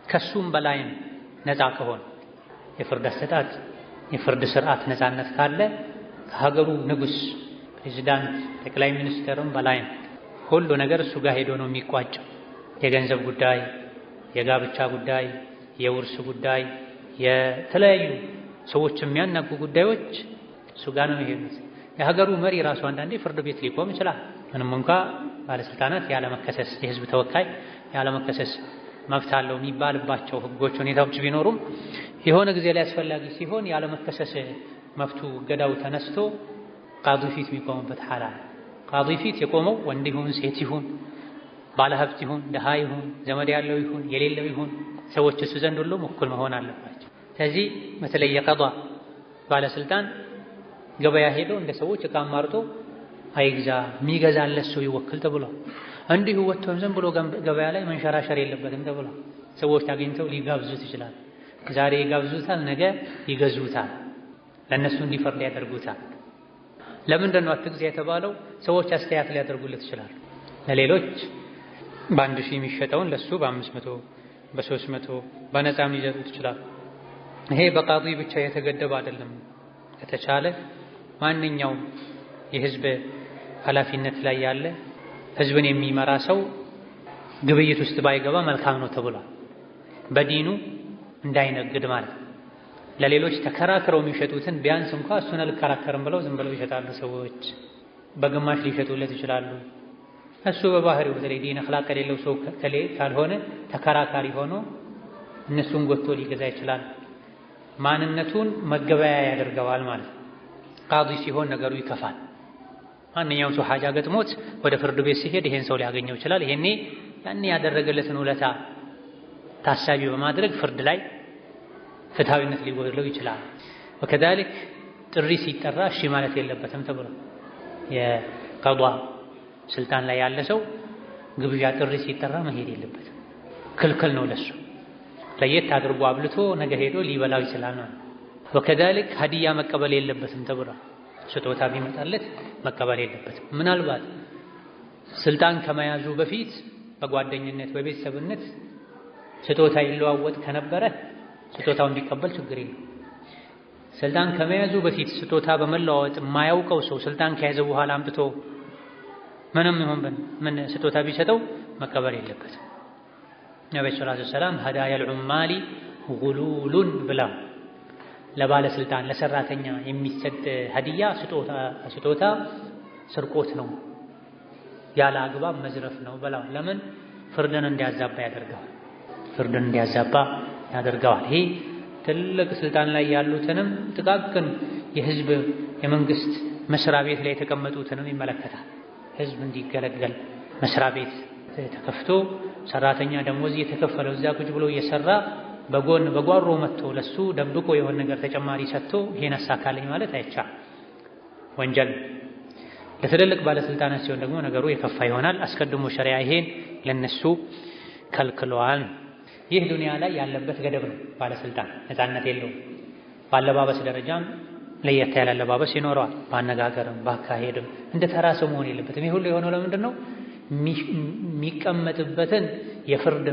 A: ከሱም በላይም ነፃ ከሆነ የፍርድ አሰጣጥ የፍርድ ስርዓት ነፃነት ካለ ከሀገሩ ንጉስ፣ ፕሬዝዳንት፣ ጠቅላይ ሚኒስትርም በላይም ሁሉ ነገር እሱ ጋር ሄዶ ነው የሚቋጨው። የገንዘብ ጉዳይ፣ የጋብቻ ጉዳይ፣ የውርስ ጉዳይ፣ የተለያዩ ሰዎች የሚያናጉ ጉዳዮች እሱ ጋር ነው የሚሄዱት። የሀገሩ መሪ ራሱ አንዳንዴ ፍርድ ቤት ሊቆም ይችላል። ምንም እንኳ ባለስልጣናት ያለመከሰስ የህዝብ ተወካይ ያለመከሰስ መብት አለው የሚባልባቸው ህጎች፣ ሁኔታዎች ቢኖሩም የሆነ ጊዜ ላይ አስፈላጊ ሲሆን ያለመከሰስ መብቱ ገዳው ተነስቶ ቃዲ ፊት የሚቆምበት ሐላ። ቃዲ ፊት የቆመው ወንድ ይሁን ሴት ይሁን ባለሀብት ይሁን ድሃ ይሁን ዘመድ ያለው ይሁን የሌለው ይሁን ሰዎች እሱ ዘንድ ሁሉም እኩል መሆን አለባቸው። ስለዚህ በተለይ የቀዷ ባለስልጣን ገበያ ሄዶ እንደ ሰዎች ዕቃ አማርጦ አይግዛ፣ የሚገዛለት ሰው ይወክል ተብሏል። እንዲሁ ወጥቶም ዝም ብሎ ገበያ ላይ መንሸራሸር የለበትም ተብሏል። ሰዎች አግኝተው ሊጋብዙት ይችላል። ዛሬ ይጋብዙታል፣ ነገ ይገዙታል፣ ለእነሱ እንዲፈርድ ያደርጉታል። ለምንድን ነው አትግዛ የተባለው? ሰዎች አስተያየት ሊያደርጉለት ይችላሉ። ለሌሎች በ1000 የሚሸጠውን ለሱ በ500 በ300 በነፃም ሊሰጡት ይችላል። ይሄ በቃዲ ብቻ የተገደበ አይደለም። ከተቻለ ማንኛውም የህዝብ ኃላፊነት ላይ ያለ ህዝብን የሚመራ ሰው ግብይት ውስጥ ባይገባ መልካም ነው ተብሏል። በዲኑ እንዳይነግድ ማለት ለሌሎች ተከራክረው የሚሸጡትን ቢያንስ እንኳን እሱን አልከራከርም ብለው ዝም ብለው ይሸጣሉ ሰዎች። በግማሽ ሊሸጡለት ይችላሉ። እሱ በባህሪው በተለይ ዲን አኽላቅ የሌለው ሰው ካልሆነ ተከራካሪ ሆኖ እነሱን ጎትቶ ሊገዛ ይችላል። ማንነቱን መገበያ ያደርገዋል ማለት ነው። ቃዲ ሲሆን ነገሩ ይከፋል። ማንኛውም ሰው ሐጃ ገጥሞት ወደ ፍርድ ቤት ሲሄድ ይሄን ሰው ሊያገኘው ይችላል። ይሄኔ ያኔ ያደረገለትን ውለታ ታሳቢ በማድረግ ፍርድ ላይ ፍትሃዊነት ሊጎድለው ይችላል። ወከዛሊክ ጥሪ ሲጠራ እሺ ማለት የለበትም ተብሎ የቀዷ ስልጣን ላይ ያለ ሰው ግብዣ ጥሪ ሲጠራ መሄድ የለበትም፣ ክልክል ነው ለሱ። ለየት አድርጎ አብልቶ ነገ ሄዶ ሊበላው ይችላል ነው። ወከዛሊክ ሀዲያ መቀበል የለበትም ተብሎ ስጦታ ቢመጣለት መቀበል የለበትም። ምናልባት ስልጣን ከመያዙ በፊት በጓደኝነት በቤተሰብነት ስጦታ ይለዋወጥ ከነበረ ስጦታው እንዲቀበል ችግር የለም። ስልጣን ከመያዙ በፊት ስጦታ በመለዋወጥ የማያውቀው ሰው ስልጣን ከያዘ በኋላ አምጥቶ ምንም ይሁን ምን ስጦታ ቢሰጠው መቀበል የለበትም። ነብዩ ሰለላሁ ዐለይሂ ወሰለም ሀዳየል ዑማሊ ጉሉሉን ብለው ለባለስልጣን ለሰራተኛ የሚሰጥ ሀዲያ ስጦታ ስርቆት ነው፣ ያለ አግባብ መዝረፍ ነው ብለው። ለምን? ፍርድን እንዲያዛባ ያደርገዋል። ይሄ ትልቅ ስልጣን ላይ ያሉትንም ጥቃቅን የህዝብ የመንግስት መስሪያ ቤት ላይ የተቀመጡትንም ይመለከታል። ህዝብ እንዲገለገል መስሪያ ቤት ተከፍቶ ሰራተኛ ደሞዝ እየተከፈለው እዛ ቁጭ ብሎ እየሰራ በጎን በጓሮ መጥቶ ለሱ ደብቆ የሆነ ነገር ተጨማሪ ሰጥቶ ይሄን አሳካልኝ ማለት አይቻልም፣ ወንጀል። ለትልልቅ ባለስልጣናት ሲሆን ደግሞ ነገሩ የከፋ ይሆናል። አስቀድሞ ሸሪዓ ይሄን ለነሱ ከልክሏል። ይህ ዱንያ ላይ ያለበት ገደብ ነው። ባለስልጣን ነፃነት የለውም። ባለባበስ ደረጃም ለየት ያለ አለባበስ ይኖረዋል። ባነጋገርም ባካሄድም እንደ ተራ ሰው መሆን የለበትም። ይህ ሁሉ የሆነው ለምንድን ነው? የሚቀመጥበትን የፍርድ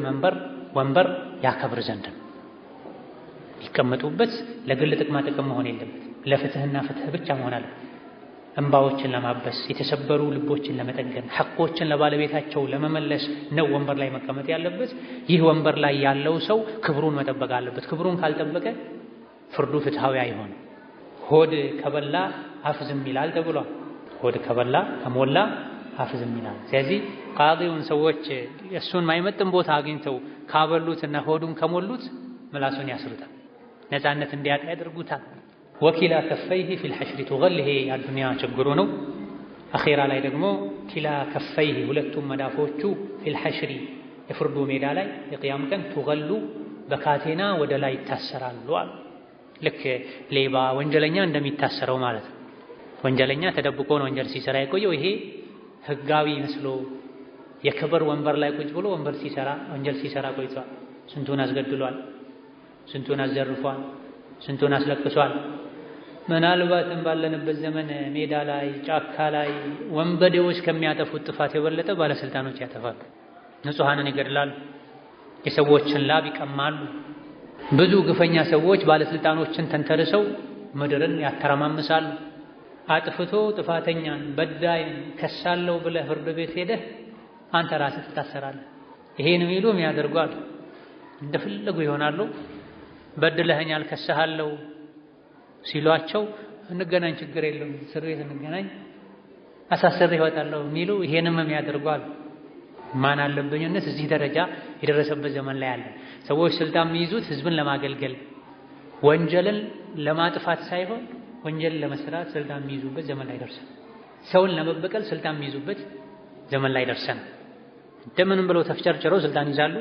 A: ወንበር ያከብር ዘንድ ነው። የሚቀመጡበት ለግል ጥቅማ ጥቅም መሆን የለበትም። ለፍትህና ፍትህ ብቻ መሆን አለበት። እንባዎችን ለማበስ፣ የተሰበሩ ልቦችን ለመጠገን፣ ሐቆችን ለባለቤታቸው ለመመለስ ነው ወንበር ላይ መቀመጥ ያለበት። ይህ ወንበር ላይ ያለው ሰው ክብሩን መጠበቅ አለበት። ክብሩን ካልጠበቀ ፍርዱ ፍትሃዊ አይሆንም። ሆድ ከበላ አፍ ዝም ይላል ተብሏል። ሆድ ከበላ ከሞላ አፍ ዝም ይላል። ስለዚህ ቃዲውን ሰዎች የእሱን ማይመጥን ቦታ አግኝተው ካበሉትና ሆዱን ከሞሉት ምላሱን ያስሩታል፣ ነፃነት እንዲያጣ ያደርጉታል። ወኪላ ከፈይህ ፊል ሐሽሪ ቱገል። ይሄ የዱንያ ችግሩ ነው። አኺራ ላይ ደግሞ ኪላ ከፈይህ ሁለቱም መዳፎቹ ፊል ሐሽሪ የፍርዱ ሜዳ ላይ የቅያም ቀን ቱገሉ በካቴና ወደ ላይ ይታሰራሉ አሉ። ልክ ሌባ ወንጀለኛ እንደሚታሰረው ማለት ነው። ወንጀለኛ ተደብቆ ነው ወንጀል ሲሰራ የቆየው። ይሄ ህጋዊ መስሎ የክብር ወንበር ላይ ቁጭ ብሎ ወንጀል ሲሰራ ቆይቷል። ስንቱን አስገድሏል፣ ስንቱን አዘርፏል፣ ስንቱን አስለቅሷል። ምናልባትም ባለንበት ዘመን ሜዳ ላይ ጫካ ላይ ወንበዴዎች ከሚያጠፉት ጥፋት የበለጠ ባለስልጣኖች ያጠፋሉ። ንጹሐንን ይገድላሉ፣ የሰዎችን ላብ ይቀማሉ። ብዙ ግፈኛ ሰዎች ባለስልጣኖችን ተንተርሰው ምድርን ያተረማምሳሉ። አጥፍቶ ጥፋተኛን በዳይን ከሳለው ብለህ ፍርድ ቤት ሄደህ አንተ ራስህ ትታሰራለህ። ይሄን የሚሉ የሚያደርጓሉ እንደፈለጉ ይሆናሉ። በድለኸኛል ከሰሃለው ሲሏቸው እንገናኝ ችግር የለውም እስር ቤት እንገናኝ አሳስሬ እወጣለሁ የሚሉ ይሄንም የሚያደርጓሉ። ማን አለብኝነት እዚህ ደረጃ የደረሰበት ዘመን ላይ አለ። ሰዎች ስልጣን የሚይዙት ህዝብን ለማገልገል ወንጀልን ለማጥፋት ሳይሆን ወንጀልን ለመስራት ስልጣን የሚይዙበት ዘመን ላይ ደርሰን፣ ሰውን ለመበቀል ስልጣን የሚይዙበት ዘመን ላይ ደርሰን፣ እንደምንም ብለው ተፍጨርጭረው ስልጣን ይዛሉ።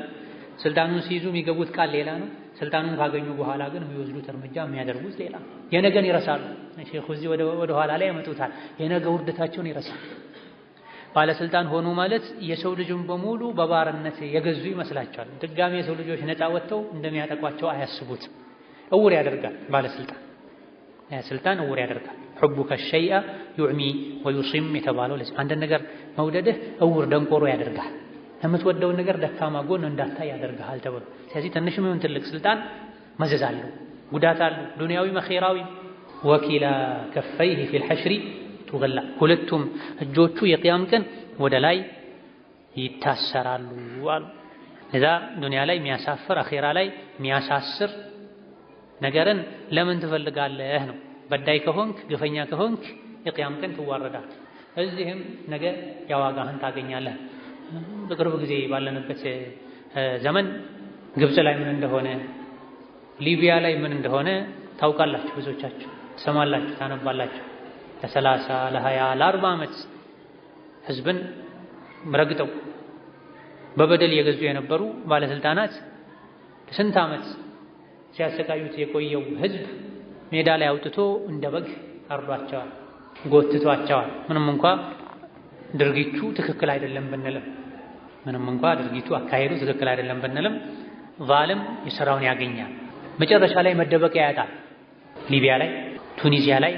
A: ስልጣኑን ሲይዙ የሚገቡት ቃል ሌላ ነው። ስልጣኑን ካገኙ በኋላ ግን የሚወስዱት እርምጃ የሚያደርጉት ሌላ። የነገን ይረሳሉ። ሼኹ እዚህ ወደ ኋላ ላይ ያመጡታል። የነገ ውርደታቸውን ይረሳሉ። ባለስልጣን ሆኑ ማለት የሰው ልጁን በሙሉ በባርነት የገዙ ይመስላቸዋል። ድጋሚ የሰው ልጆች ነፃ ወጥተው እንደሚያጠቋቸው አያስቡትም። እውር ያደርጋል ባለስልጣን። ስልጣን እውር ያደርጋል። ሑቡከ ሸይአ ዩዕሚ ወዩሲም የተባለው ለዚህ አንድ ነገር መውደድህ እውር ደንቆሮ ያደርጋል። የምትወደውን ነገር ደካማ ጎን እንዳታይ ያደርጋል ተብሎ። ስለዚህ ትንሽም ይሁን ትልቅ ስልጣን መዘዝ አለው፣ ጉዳት አለው፣ ዱንያዊ መኺራዊ። ወኪላ ከፈይህ ፊል ሐሽሪ ቱገላ ሁለቱም እጆቹ የቂያም ቀን ወደ ላይ ይታሰራሉ አሉ። ለዛ ዱንያ ላይ የሚያሳፍር አኺራ ላይ የሚያሳስር ነገርን ለምን ትፈልጋለህ ነው። በዳይ ከሆንክ ግፈኛ ከሆንክ የቂያም ቀን ትዋረዳለህ። እዚህም ነገ ያዋጋህን ታገኛለህ። በቅርብ ጊዜ ባለንበት ዘመን ግብጽ ላይ ምን እንደሆነ ሊቢያ ላይ ምን እንደሆነ ታውቃላችሁ። ብዙዎቻችሁ ትሰማላችሁ፣ ታነባላችሁ። ለ30 ለ20 ለ40 ዓመት ህዝብን ረግጠው በበደል የገዙ የነበሩ ባለስልጣናት ለስንት ዓመት ሲያሰቃዩት የቆየው ህዝብ ሜዳ ላይ አውጥቶ እንደ በግ አርዷቸዋል፣ ጎትቷቸዋል። ምንም እንኳ ድርጊቱ ትክክል አይደለም ብንልም ድርጊቱ አካሄዱ ትክክል አይደለም ብንልም ዛልም የሥራውን ያገኛል። መጨረሻ ላይ መደበቂያ ያጣል። ሊቢያ ላይ ቱኒዚያ ላይ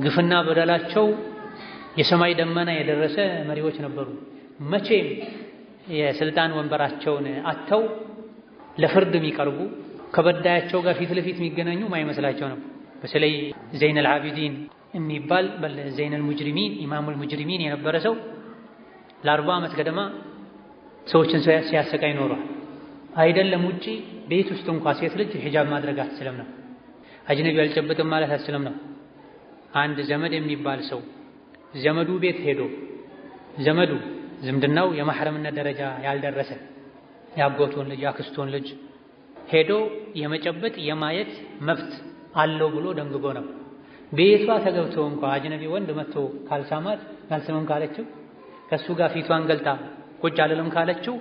A: ግፍና በደላቸው የሰማይ ደመና የደረሰ መሪዎች ነበሩ። መቼም የስልጣን ወንበራቸውን አጥተው ለፍርድ የሚቀርቡ ከበዳያቸው ጋር ፊት ለፊት የሚገናኙ ማይመስላቸው ነበር። በተለይ ዘይነል ዓቢዲን የሚባል ዘይነል ሙጅሪሚን ኢማሙል ሙጅሪሚን የነበረ ሰው ለ40 ዓመት ገደማ ሰዎችን ሲያሰቃይ ኖሯል። አይደለም ውጪ ቤት ውስጥ እንኳን ሴት ልጅ ሒጃብ ማድረግ አትችልም ነው። አጅነቢ አልጨበጥም ማለት አትችልም ነው። አንድ ዘመድ የሚባል ሰው ዘመዱ ቤት ሄዶ ዘመዱ ዝምድናው የማህረምነት ደረጃ ያልደረሰ ያጎቱን ልጅ ያክስቱን ልጅ ሄዶ የመጨበጥ የማየት መብት አለው ብሎ ደንግጎ ነው። ቤቷ ተገብቶ እንኳን አጅነቢ ወንድ መጥቶ ካልሳማት ካልሰማም ካለችው ከሱ ጋር ፊቷን ገልጣ ቁጭ አልልም ካለችው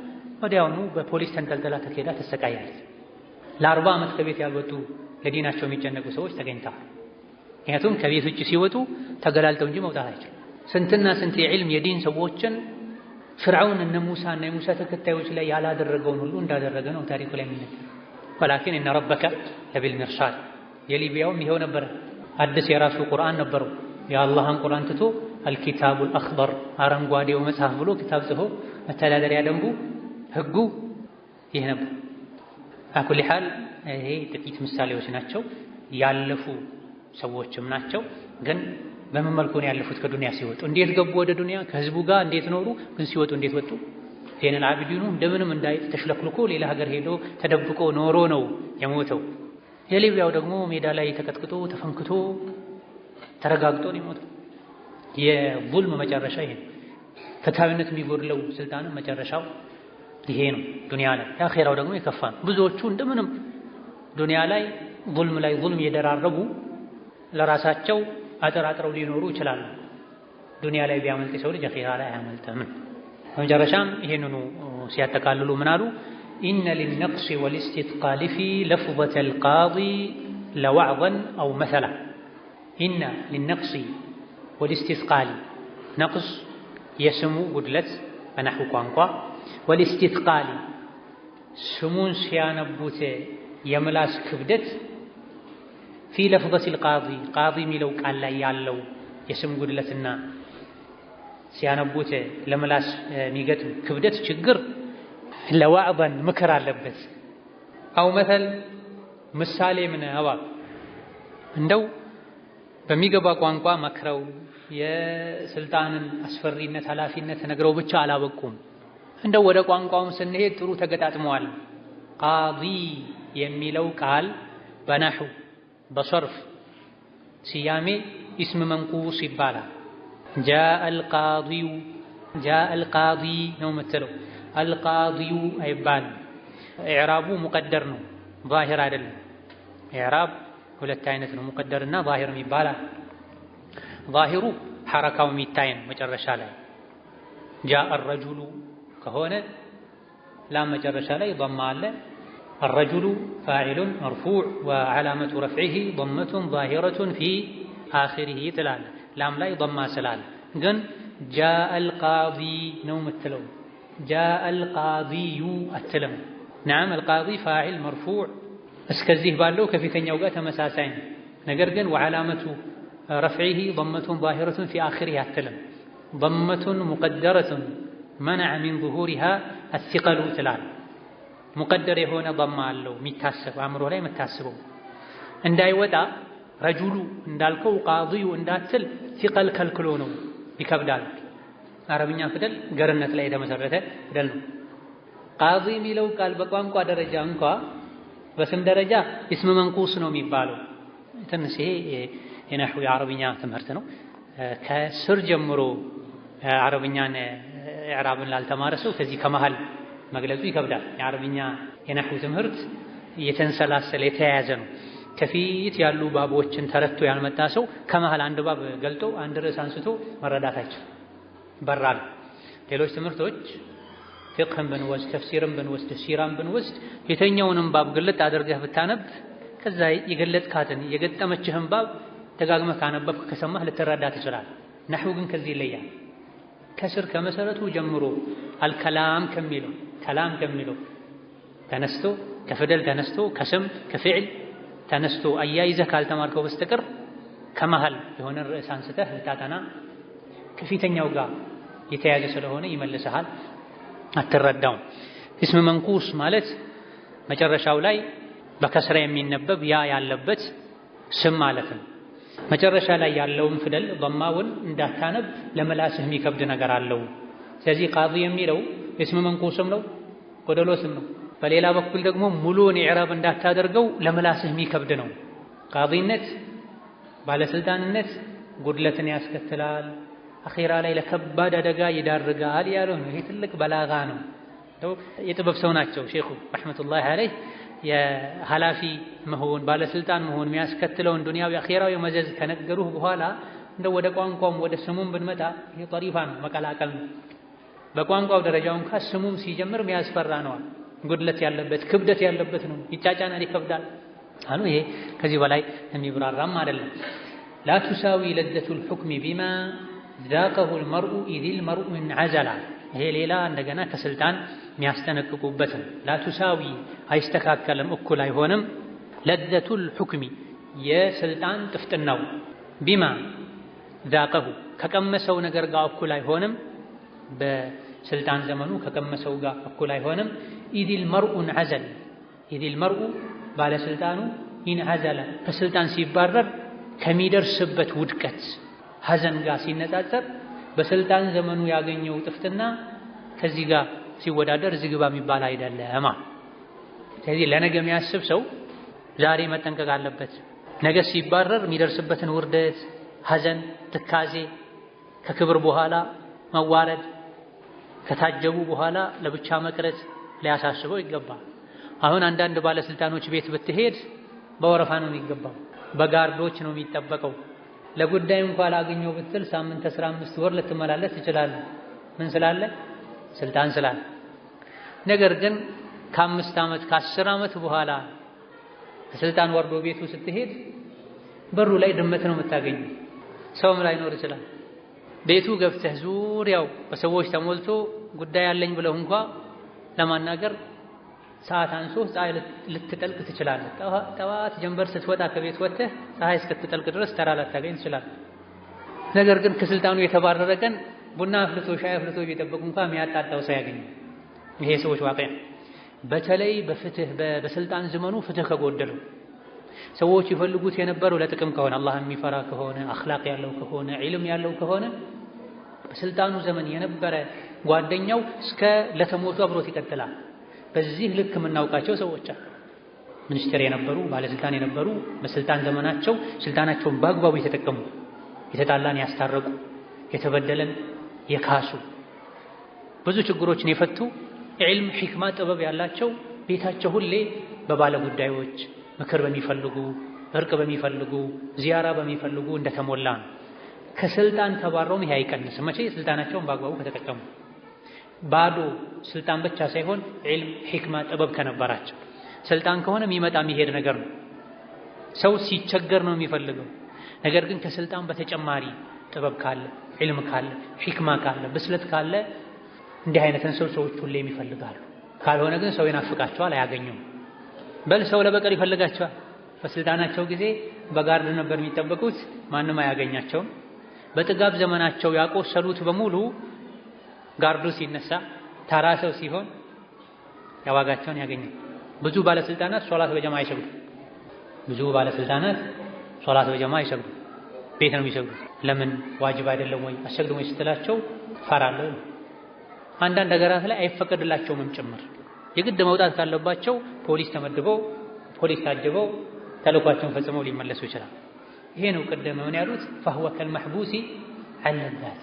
A: ወዲያውኑ በፖሊስ ተንጠልጥላ ተኬዳ ተሰቃያለች። ለ40 ዓመት ከቤት ያልወጡ ለዲናቸው የሚጨነቁ ሰዎች ተገኝተዋል። ምክንያቱም ከቤት ውጭ ሲወጡ ተገላልጠው እንጂ መውጣት አይችሉም። ስንትና ስንት የዕልም የዲን ሰዎችን ፍርዓውን እነ ሙሳ እና የሙሳ ተከታዮች ላይ ያላደረገውን ሁሉ እንዳደረገ ነው ታሪኩ ላይ የሚነገረው። ወላኪን እነ ረበከ ለቢልሚርሳድ የሊቢያውም ይኸው ነበረ። አዲስ የራሱ ቁርአን ነበረው። የአላህን ቁርአን ትቶ አልኪታቡል አኽበር አረንጓዴው መጽሐፍ ብሎ ክታብ ጽፎ መተዳደሪያ ደንቡ ህጉ ይህ ነበር። አኩል ሐል ይሄ ጥቂት ምሳሌዎች ናቸው። ያለፉ ሰዎችም ናቸው። ግን በምን መልኩ ነው ያለፉት? ከዱንያ ሲወጡ እንዴት ገቡ ወደ ዱንያ? ከህዝቡ ጋር እንዴት ኖሩ? ግን ሲወጡ እንዴት ወጡ? ዘይነል ዓቢዲኑ እንደምንም እንዳይጥ ተሽለክልኮ ሌላ ሀገር ሄዶ ተደብቆ ኖሮ ነው የሞተው። የሊቢያው ደግሞ ሜዳ ላይ ተቀጥቅጦ ተፈንክቶ ተረጋግጦ ነው የሞተው። የዙልም መጨረሻ ይሄ ነው። ፍትሃዊነት የሚጎድለው ስልጣንም መጨረሻው ይሄ ነው ዱንያ ላይ። የአኺራው ደግሞ የከፋ ነው። ብዙዎቹ እንደምንም ዱንያ ላይ ዙልም እየደራረቡ ለራሳቸው አጥራጥረው ሊኖሩ ይችላሉ። ዱንያ ላይ ቢያመልጥ ሰው ልጅ አኺራ ላይ አያመልጥም። በመጨረሻም ይሄንኑ ሲያጠቃልሉ ምን አሉ? ኢነ ሊልነቅስ ወልኢስቲጥቃል ፊ ለፍዘቲል ቃዲ ለወዕዘን አው መሰላ። ኢነ ሊልነቅስ ወልኢስቲጥቃል ነቅስ የስሙ ጉድለት በናሕው ቋንቋ፣ ወልኢስቲጥቃል ስሙን ሲያነቡት የምላስ ክብደት ፊ ለፍዘቲል ቃዲ የሚለው ቃል ላይ ያለው የስም ጉድለትና ሲያነቡት ለምላስ የሚገጥም ክብደት ችግር ለዋዕዘን ምክር አለበት። አው መተል ምሳሌ ምን አባል እንደው በሚገባ ቋንቋ መክረው የስልጣንን አስፈሪነት ኃላፊነት ነግረው ብቻ አላበቁም። እንደው ወደ ቋንቋውም ስንሄድ ጥሩ ተገጣጥመዋል። ቃዲ የሚለው ቃል በናሕው በሰርፍ ስያሜ ኢስም መንቁስ ይባላል። ጃአል ቃዲ ነው የምትለው። አልቃዲዩ አይባልም። ኢዕራቡ ሙቀደር ነው፣ ዛሂር አይደለም። ኢዕራብ ሁለት አይነት ነው፣ ሙቀደርና ዛሂር ይባላል። ዛሂሩ ሐረካው የሚታይ ነው መጨረሻ ላይ። ጃአ ረጁሉ ከሆነ ላም መጨረሻ ላይ ضم አለ። الرجل فاعل مرفوع وعلامة رفعه ضمة ظاهرة في آخره تلال لام لا ضم سلال ግን جاء القاضي ነው የምትለው። جاء القاضي አትልም። نعم القاضي فاعل مرفوع እስከዚህ ባለው ከፊተኛው ጋር ተመሳሳይ ነው። ነገር ግን وعلامة رفعه ضمة ظاهرة في آخره አትልም። ضمة مقدرة منع من ظهورها الثقل تلال ሙቀደር የሆነ ضم አለው የሚታሰብ አእምሮ ላይ የምታስበው እንዳይወጣ ረጁሉ እንዳልከው ቃዲዩ እንዳትል ሲቀል ከልክሎ ነው ይከብዳል። አረብኛ ፊደል ገርነት ላይ የተመሰረተ ፊደል ነው። ቃዲ የሚለው ቃል በቋንቋ ደረጃ እንኳ በስም ደረጃ እስም መንቁስ ነው የሚባለው። ትንሽ ይሄ የነህው የአረብኛ ትምህርት ነው። ከስር ጀምሮ አረብኛን ኢዕራብን ላልተማረ ሰው ከዚህ ከመሃል መግለጹ ይከብዳል። የአረብኛ የነህው ትምህርት የተንሰላሰለ የተያያዘ ነው። ከፊት ያሉ ባቦችን ተረድቶ ያልመጣ ሰው ከመሃል አንድ ባብ ገልጦ አንድ ርዕስ አንስቶ መረዳታቸው በራል። ሌሎች ትምህርቶች ፊቅህን ብንወስድ፣ ተፍሲርን ብንወስድ፣ ሲራን ብንወስድ የተኛውንም ባብ ግልጥ አድርገህ ብታነብ ከዛ የገለጥካትን የገጠመችህን ባብ ደጋግመህ ካነበብክ ከሰማህ ልትረዳ ትችላለህ። ነህው ግን ከዚህ ይለያል። ከስር ከመሰረቱ ጀምሮ አልከላም ከሚለው ተነስቶ ከፊደል ተነስቶ ከስም ከፊዕል ተነስቶ አያይዘህ ካልተማርከው በስተቀር ከመሃል የሆነ ርዕስ አንስተህ ልታጠና ከፊተኛው ጋር የተያዘ ስለሆነ ይመልሰሃል፣ አትረዳውም። እስም መንቁስ ማለት መጨረሻው ላይ በከስራ የሚነበብ ያ ያለበት ስም ማለት ነው። መጨረሻ ላይ ያለውን ፊደል ضማውን እንዳታነብ ለመላስህ የሚከብድ ነገር አለው። ስለዚህ ቃዲ የሚለው እስም መንቁስም ነው፣ ጎደሎ ስም ነው። በሌላ በኩል ደግሞ ሙሉውን ኢዕራብ እንዳታደርገው ለመላስህ የሚከብድ ነው። ቃዲነት ባለስልጣንነት ጉድለትን ያስከትላል፣ አኺራ ላይ ለከባድ አደጋ ይዳርጋል ያለው ነው። ይሄ ትልቅ በላጋ ነው። የጥበብ ሰው ናቸው ሼኹ ረሕመቱላሂ ዐለይህ። የኃላፊ መሆን ባለስልጣን መሆን የሚያስከትለውን ዱንያዊ አኺራዊ መዘዝ ከነገሩህ በኋላ እንደው ወደ ቋንቋም ወደ ስሙም ብንመጣ ይሄ ጠሪፋ ነው፣ መቀላቀል ነው። በቋንቋው ደረጃው እንኳን ስሙም ሲጀምር የሚያስፈራ ነው። ጉድለት ያለበት ክብደት ያለበት ነው። ይጫጫናል፣ ይከብዳል አሉ። ይሄ ከዚህ በላይ የሚብራራም አይደለም። ላ ቱሳዊ ለዘቱል ሑክሚ ቢማ ዛቀሁል መርኡ ኢዚል መርኡ እንዐዘላ። ይሄ ሌላ እንደገና ከስልጣን የሚያስጠነቅቁበት ነው። ላ ቱሳዊ አይስተካከልም፣ እኩል አይሆንም። ለዘቱል ሑክሚ የስልጣን ጥፍጥናው ቢማ ዛቀሁ ከቀመሰው ነገር ጋር እኩል አይሆንም። በስልጣን ዘመኑ ከቀመሰው ጋር እኩል አይሆንም። ኢዚል መርኡ እንዐዘል ኢዚል መርኡ ባለስልጣኑ ኢንዐዘለ ከስልጣን ሲባረር ከሚደርስበት ውድቀት ሐዘን ጋር ሲነጻጸር በስልጣን ዘመኑ ያገኘው ጥፍትና ከዚህ ጋር ሲወዳደር እዚህ ግባ የሚባል አይደለም። ስለዚህ ለነገ የሚያስብ ሰው ዛሬ መጠንቀቅ አለበት። ነገ ሲባረር የሚደርስበትን ውርደት፣ ሐዘን፣ ትካዜ፣ ከክብር በኋላ መዋረድ፣ ከታጀቡ በኋላ ለብቻ መቅረት ሊያሳስበው ይገባል። አሁን አንዳንድ ባለስልጣኖች ቤት ብትሄድ በወረፋ ነው የሚገባው፣ በጋርዶች ነው የሚጠበቀው። ለጉዳይ እንኳን ላገኘው ብትል ሳምንት 15 ወር ልትመላለስ ትችላለህ። ምን ስላለ? ስልጣን ስላለ። ነገር ግን ከ5 ዓመት ከ10 ዓመት በኋላ ከስልጣን ወርዶ ቤቱ ስትሄድ በሩ ላይ ድመት ነው የምታገኘው። ሰውም ላይኖር ይችላል። ቤቱ ገብተህ ዙሪያው በሰዎች ተሞልቶ ጉዳይ ያለኝ ብለው እንኳ ለማናገር ሰዓት አንሶ ፀሐይ ልትጠልቅ ትችላለህ። ጠዋት ጀንበር ስትወጣ ከቤት ወጥተህ ፀሐይ እስክትጠልቅ ድረስ ተራ ላታገኝ ትችላለህ። ነገር ግን ከስልጣኑ የተባረረ ቀን ቡና አፍልቶ ሻይ አፍልቶ ቢጠብቅ እንኳን የሚያጣጣው ሰው ያገኝ። ይሄ ሰዎች ዋቂያ በተለይ በፍትህ በስልጣን ዘመኑ ፍትህ ከጎደለው ሰዎች ይፈልጉት የነበረው ለጥቅም ከሆነ አላህ የሚፈራ ከሆነ አኽላቅ ያለው ከሆነ ዒልም ያለው ከሆነ በስልጣኑ ዘመን የነበረ ጓደኛው እስከ ለተሞቱ አብሮት ይቀጥላል። በዚህ ልክ የምናውቃቸው ሰዎች ሚኒስትር የነበሩ ባለስልጣን የነበሩ በስልጣን ዘመናቸው ስልጣናቸውን በአግባቡ የተጠቀሙ የተጣላን ያስታረቁ የተበደለን የካሱ ብዙ ችግሮችን የፈቱ ዒልም ሒክማ ጥበብ ያላቸው ቤታቸው ሁሌ በባለ ጉዳዮች ምክር በሚፈልጉ እርቅ በሚፈልጉ ዚያራ በሚፈልጉ እንደተሞላ ነው። ከስልጣን ተባረውም ይሄ አይቀንስም። መቼ ስልጣናቸውን በአግባቡ ከተጠቀሙ ባዶ ስልጣን ብቻ ሳይሆን ዒልም ሒክማ ጥበብ ከነበራቸው። ስልጣን ከሆነ የሚመጣ የሚሄድ ነገር ነው። ሰው ሲቸገር ነው የሚፈልገው። ነገር ግን ከስልጣን በተጨማሪ ጥበብ ካለ ዒልም ካለ ሒክማ ካለ ብስለት ካለ እንዲህ አይነትን ሰዎች ሁሌ ይፈልጋሉ። ካልሆነ ግን ሰው ይናፍቃቸዋል፣ አያገኙም። በል ሰው ለበቀል ይፈልጋቸዋል። በስልጣናቸው ጊዜ በጋርድ ነበር የሚጠበቁት፣ ማንም አያገኛቸውም። በጥጋብ ዘመናቸው ያቆሰሉት በሙሉ ጋርዱ ሲነሳ ተራ ሰው ሲሆን ያዋጋቸውን ያገኛል። ብዙ ባለስልጣናት ሶላት በጀማ አይሰግዱ። ብዙ ባለስልጣናት ሶላት በጀማ አይሰግዱም፣ ቤት ነው የሚሰግዱት። ለምን ዋጅብ አይደለም ወይ አሰግዱም ወይ ስትላቸው ፈራለሁ። አንዳንድ ሀገራት ላይ አይፈቀድላቸውም ጭምር የግድ መውጣት ካለባቸው ፖሊስ ተመድበው ፖሊስ ታጅበው ተልኳቸውን ፈጽመው ሊመለሱ ይችላል። ይሄ ነው ቀደም ምን ያሉት فهو كالمحبوس على الذات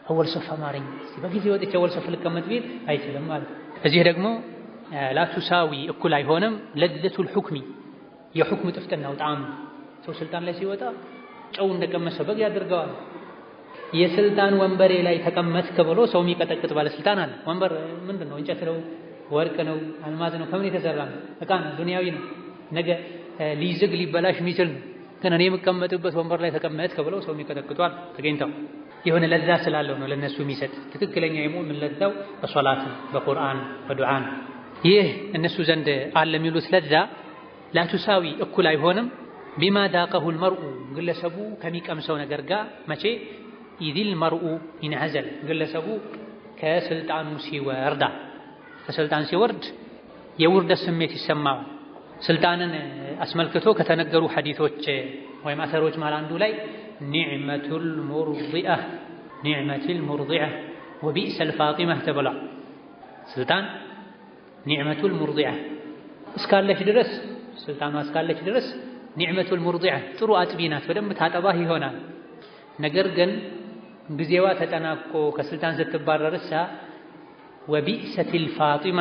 A: اول صف አማረኝ በጊዜ ወጥቼ اول صف ልቀመጥ ቢል አይችልም ማለት። እዚህ ደግሞ لا تساوي እኩል አይሆንም لذة الحكم የሁክም ጥፍጥናው ጣዕም ሰው ስልጣን ላይ ሲወጣ ጨው እንደቀመሰ በግ ያደርገዋል። የስልጣን ወንበሬ ላይ ተቀመጥክ ብሎ ሰው የሚቀጠቅጥ ባለስልጣን አለ። ወንበር ምንድነው? እንጨት ነው? ወርቅ ነው? አልማዝ ነው? ከምን የተሰራ ነው? ዕቃ ነው፣ ዱንያዊ ነው። ነገ ሊዝግ ሊበላሽ የሚችል ነው። ግን እኔ የምቀመጥበት ወንበር ላይ ተቀመጥክ ብሎ ሰው የሚቀጠቅጧል ተገኝተው የሆነ ለዛ ስላለው ነው ለነሱ የሚሰጥ። ትክክለኛ የሙእሚን ለዛው በሶላት በቁርአን በዱዓ ይህ እነሱ ዘንድ አለ የሚሉት ለዛ لا تساوي እኩል አይሆንም بما ذاقه المرء ግለሰቡ ከሚቀምሰው ነገር ጋር መቼ إذ المرء ينعزل ግለሰቡ ከስልጣኑ ሲወርዳ ከስልጣን ሲወርድ የውርደት ስሜት ይሰማው። ስልጣንን አስመልክቶ ከተነገሩ ሐዲሶች ወይም አሰሮች ማለት አንዱ ላይ ኒዕመቱል ሙርዲአ ወቢእሰል ፋጢማ ተብላ ስልጣን ኒዕመቱል ሙርዲአ እስካለች ድረስ ስልጣኗ እስካለች ድረስ ኒዕመቱል ሙርዲአ ጥሩ አጥቢ ናት፣ በደንብ ታጠባህ ይሆናል። ነገር ግን ጊዜዋ ተጠናቆ ከስልጣን ስትባረርሳ ወቢእሰቲል ፋጢማ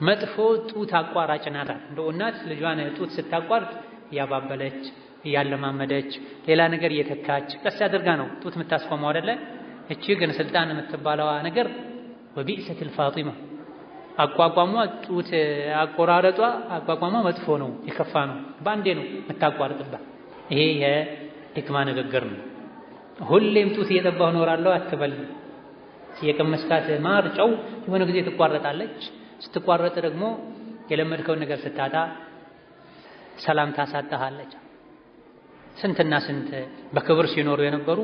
A: መጥፎ ጡት አቋራጭ ናት። እንደው እናት ልጇን ጡት ስታቋርጥ እያባበለች እያለማመደች ሌላ ነገር እየተካች ቀስ አድርጋ ነው ጡት የምታስቆመው አይደለ? እቺ ግን ስልጣን የምትባለዋ ነገር ወቢእሰቲል ፋጢማ አቋቋሟ ጡት አቆራረጧ አቋቋሟ መጥፎ ነው፣ የከፋ ነው። በአንዴ ነው የምታቋርጥባት። ይሄ የሕክማ ንግግር ነው። ሁሌም ጡት እየጠባሁ እኖራለሁ አትበል። የቀመስካት ማር ጨው የሆነ ጊዜ ትቋረጣለች። ስትቋረጥ ደግሞ የለመድከውን ነገር ስታጣ ሰላም ታሳጣሃለች። ስንትና ስንት በክብር ሲኖሩ የነበሩ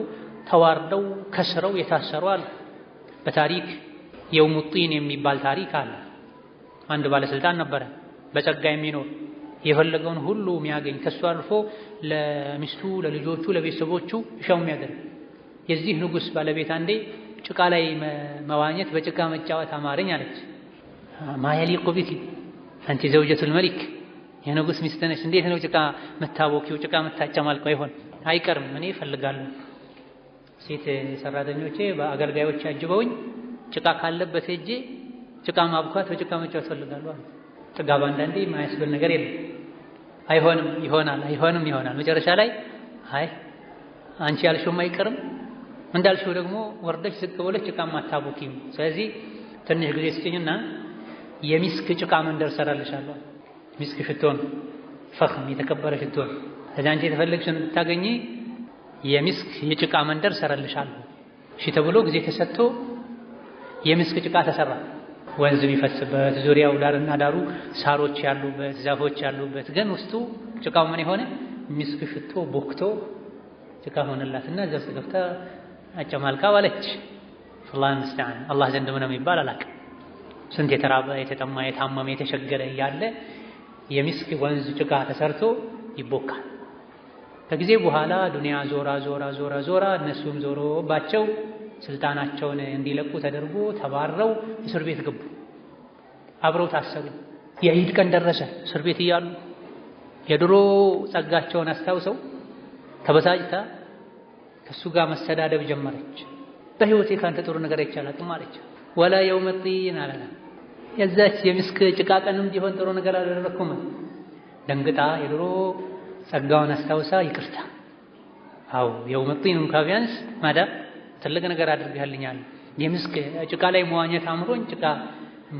A: ተዋርደው ከስረው የታሰሩ አሉ። በታሪክ የውሙጢን የሚባል ታሪክ አለ። አንድ ባለስልጣን ነበረ፣ በጸጋ የሚኖር የፈለገውን ሁሉ የሚያገኝ ከሱ አልፎ ለሚስቱ ለልጆቹ ለቤተሰቦቹ ሻው የሚያደርግ የዚህ ንጉስ ባለቤት አንዴ ጭቃ ላይ መዋኘት በጭቃ መጫወት አማረኝ አለች። ማየሊቁ ቢኪ አንቲ ዘውጀቱል መሊክ የንጉስ ሚስት ነሽ፣ እንዴት ነው ጭቃ መታቦኪው ጭቃ መታጨማልቀው? አይሆን አይቀርም፣ እኔ እፈልጋለሁ። ሴት ሰራተኞቼ በአገልጋዮች አጅበውኝ ጭቃ ካለበት ሄጄ ጭቃ ማብኳት በጭቃ መጫወት እፈልጋለሁ። ጥጋብ አንዳንዴ የማያስብል ነገር የለም። አይሆንም ይሆናል፣ አይሆንም ይሆናል። መጨረሻ ላይ አይ አንቺ ያልሽውም አይቀርም እንዳልሽው ደግሞ ወርደሽ ዝቅ ብለሽ ጭቃ ማታቦኪም፣ ስለዚህ ትንሽ ጊዜ ስጭኝና የሚስክ ጭቃ መንደር ሰራልሻለሁ። ሚስክ ሽቶን ፈኽም የተከበረ ሽቶን ከዛ አንቺ የተፈለግሽን ብታገኚ የሚስክ የጭቃ መንደር ሰራልሻለሁ። እሺ ተብሎ ጊዜ ተሰጥቶ የሚስክ ጭቃ ተሰራ። ወንዝ የሚፈስበት ዙሪያው ዳርና ዳሩ ሳሮች ያሉበት ዛፎች ያሉበት፣ ግን ውስጡ ጭቃው ምን የሆነ ሚስክ ሽቶ ቦክቶ ጭቃ ሆነላትና እዛ ውስጥ ገብታ አጨማልቃ ዋለች። አላህ ሙስተዓን። አላህ ዘንድ ምን የሚባል አላውቅም። ስንት የተራበ የተጠማ የታመመ የተቸገረ እያለ የሚስክ ወንዝ ጭቃ ተሰርቶ ይቦካል። ከጊዜ በኋላ ዱንያ ዞራ ዞራ ዞራ ዞራ እነሱም ዞሮባቸው ስልጣናቸውን እንዲለቁ ተደርጎ ተባረው እስር ቤት ገቡ። አብረው ታሰሩ። የዒድ ቀን ደረሰ። እስር ቤት እያሉ የድሮ ጸጋቸውን አስታውሰው ተበሳጭታ ከሱ ጋር መሰዳደብ ጀመረች። በህይወቴ ካንተ ጥሩ ነገር አይቻላትም አለች። ወላ የውመ ጢን አለና የዛች የሚስክ ጭቃ ቀንም ቢሆን ጥሩ ነገር አላደረኩም። ደንግጣ የድሮ ጸጋውን አስታውሳ ይቅርታ፣ አው የውመ ጢን እንኳን ቢያንስ ማዳ ትልቅ ነገር አድርጋልኛል። የሚስክ ጭቃ ላይ መዋኘት አምሮኝ ጭቃ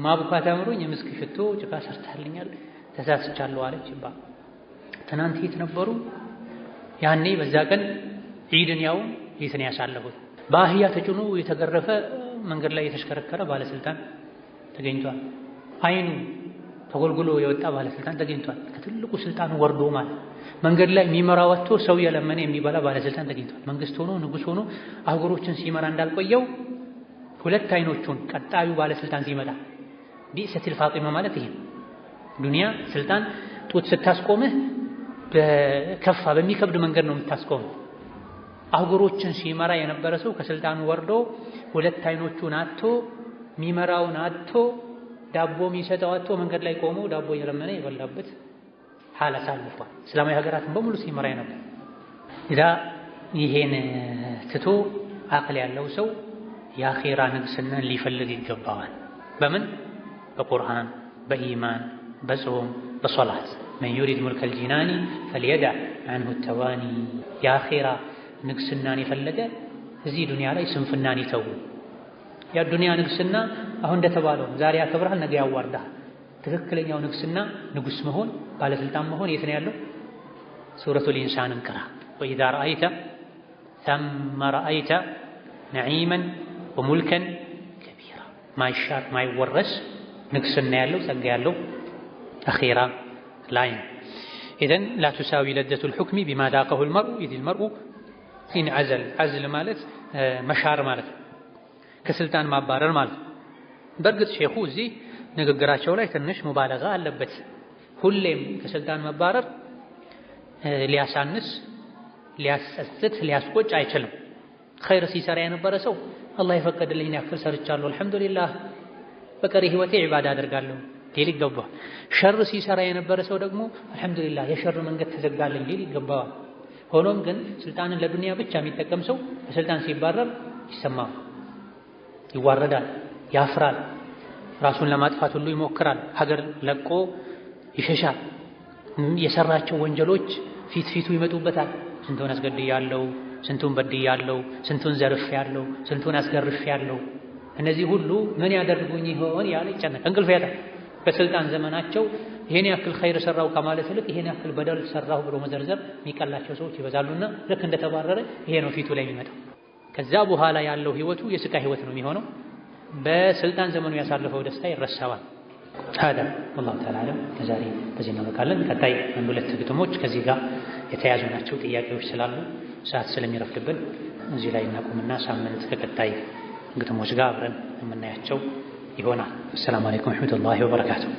A: ማብኳት አምሮኝ የሚስክ ሽቶ ጭቃ ሰርታልኛል፣ ተሳስቻለሁ አለች። ትናንት የት ነበሩ? ያኔ በዛ ቀን ዒድን ያው የትን ያሳለፉት በአህያ ተጭኖ የተገረፈ መንገድ ላይ የተሽከረከረ ባለስልጣን ተገኝቷል። አይኑ ተጎልጉሎ የወጣ ባለስልጣን ተገኝቷል። ከትልቁ ስልጣኑ ወርዶ ማለት መንገድ ላይ የሚመራ ወጥቶ ሰው የለመነ የሚበላ ባለስልጣን ተገኝቷል። መንግስት ሆኖ ንጉስ ሆኖ አህጉሮችን ሲመራ እንዳልቆየው ሁለት አይኖቹን ቀጣዩ ባለስልጣን ሲመጣ ቢእሰቲል ፋጢማ ማለት ይሄ ዱንያ ስልጣን ጡት ስታስቆምህ በከፋ በሚከብድ መንገድ ነው የምታስቆመው። አህጉሮችን ሲመራ የነበረ ሰው ከስልጣኑ ወርዶ ሁለት አይኖቹን አጥቶ ሚመራውን አጥቶ ዳቦ የሚሰጠው አጥቶ መንገድ ላይ ቆሞ ዳቦ እየለመነ የበላበት ሐል አሳልፏል። እስላማዊ ሀገራትን በሙሉ ሲመራ ነበር። ይሄን ትቶ አቅል ያለው ሰው የአኺራ ንግስናን ሊፈልግ ይገባዋል። በምን? በቁርአን፣ በኢማን፣ በጾም፣ በሶላት። መን ዩሪድ ሙልከል ጂናኒ ፈልየድዕ ዐንሁ ተዋኒ። የአኺራ ንግስናን የፈለገ እዚህ ዱንያ ላይ ስንፍናን ይተው። የዱንያ ንግስና አሁን እንደተባለው ዛሬ ያከብርሃል፣ ነገ ያዋርዳል። ትክክለኛው ንግስና ንጉስ መሆን፣ ባለስልጣን መሆን የት ነው ያለው? ሱረቱል ኢንሳንን ቅራ። ወኢዛ ረአይተ ሰመ ረአይተ ነዒመን ወሙልከን ከቢራ። ማይሻር ማይወረስ ንግስና ያለው ጸጋ ያለው አኺራ ላይ ነው። ኢዘን ላ ቱሳዊ ለዘቱል ሑክሚ ቢማ ዛቀሁል መርኡ ኢዚል መርኡ ኢን ዐዘል። ዐዝል ማለት መሻር ማለት ነው፣ ከስልጣን ማባረር ማለት ነው። በእርግጥ ሼኹ እዚህ ንግግራቸው ላይ ትንሽ ሙባለጋ አለበት። ሁሌም ከስልጣን መባረር ሊያሳንስ፣ ሊያስጸጽት፣ ሊያስቆጭ አይችልም። ኸይር ሲሰራ የነበረ ሰው አላህ የፈቀደልኝን ያክል ሰርቻለሁ አልሐምዱሊላህ በቀሪ ህይወቴ ዒባዳ አደርጋለሁ ሊል ይገባዋል። ሸር ሲሰራ የነበረ ሰው ደግሞ አልሐምዱሊላህ የሸር መንገድ ተዘጋልኝ ሊል ይገባዋል። ሆኖም ግን ስልጣንን ለዱንያ ብቻ የሚጠቀም ሰው ከስልጣን ሲባረር ይሰማል፣ ይዋረዳል፣ ያፍራል፣ ራሱን ለማጥፋት ሁሉ ይሞክራል፣ ሀገር ለቆ ይሸሻል። የሰራቸው ወንጀሎች ፊት ፊቱ ይመጡበታል። ስንቱን አስገድያለሁ፣ ስንቱን በድያለሁ፣ ስንቱን ዘርፌያለሁ፣ ስንቱን አስገርፌያለሁ፣ እነዚህ ሁሉ ምን ያደርጉኝ ይሆን ያለ ይጨነቅ፣ እንቅልፍ ያጣል። በስልጣን ዘመናቸው ይሄን ያክል ኸይር ሰራው ከማለት ይልቅ ይሄን ያክል በደል ሰራሁ ብሎ መዘርዘር የሚቀላቸው ሰዎች ይበዛሉና ልክ እንደተባረረ ይሄ ነው ፊቱ ላይ የሚመጣው። ከዛ በኋላ ያለው ህይወቱ የስቃይ ህይወት ነው የሚሆነው። በስልጣን ዘመኑ ያሳለፈው ደስታ ይረሳዋል። هذا والله تعالى አለም። ከዛሬ በዚህ እናበቃለን። ቀጣይ አንድ ሁለት ግጥሞች ከዚህ ጋር የተያዙ ናቸው። ጥያቄዎች ስላሉ ሰዓት ስለሚረፍድብን እዚህ ላይ እናቁምና ሳምንት ከቀጣይ ግጥሞች ጋር አብረን የምናያቸው ይሆናል። አሰላሙ አለይኩም ወረሕመቱላሂ ወበረካቱሁ።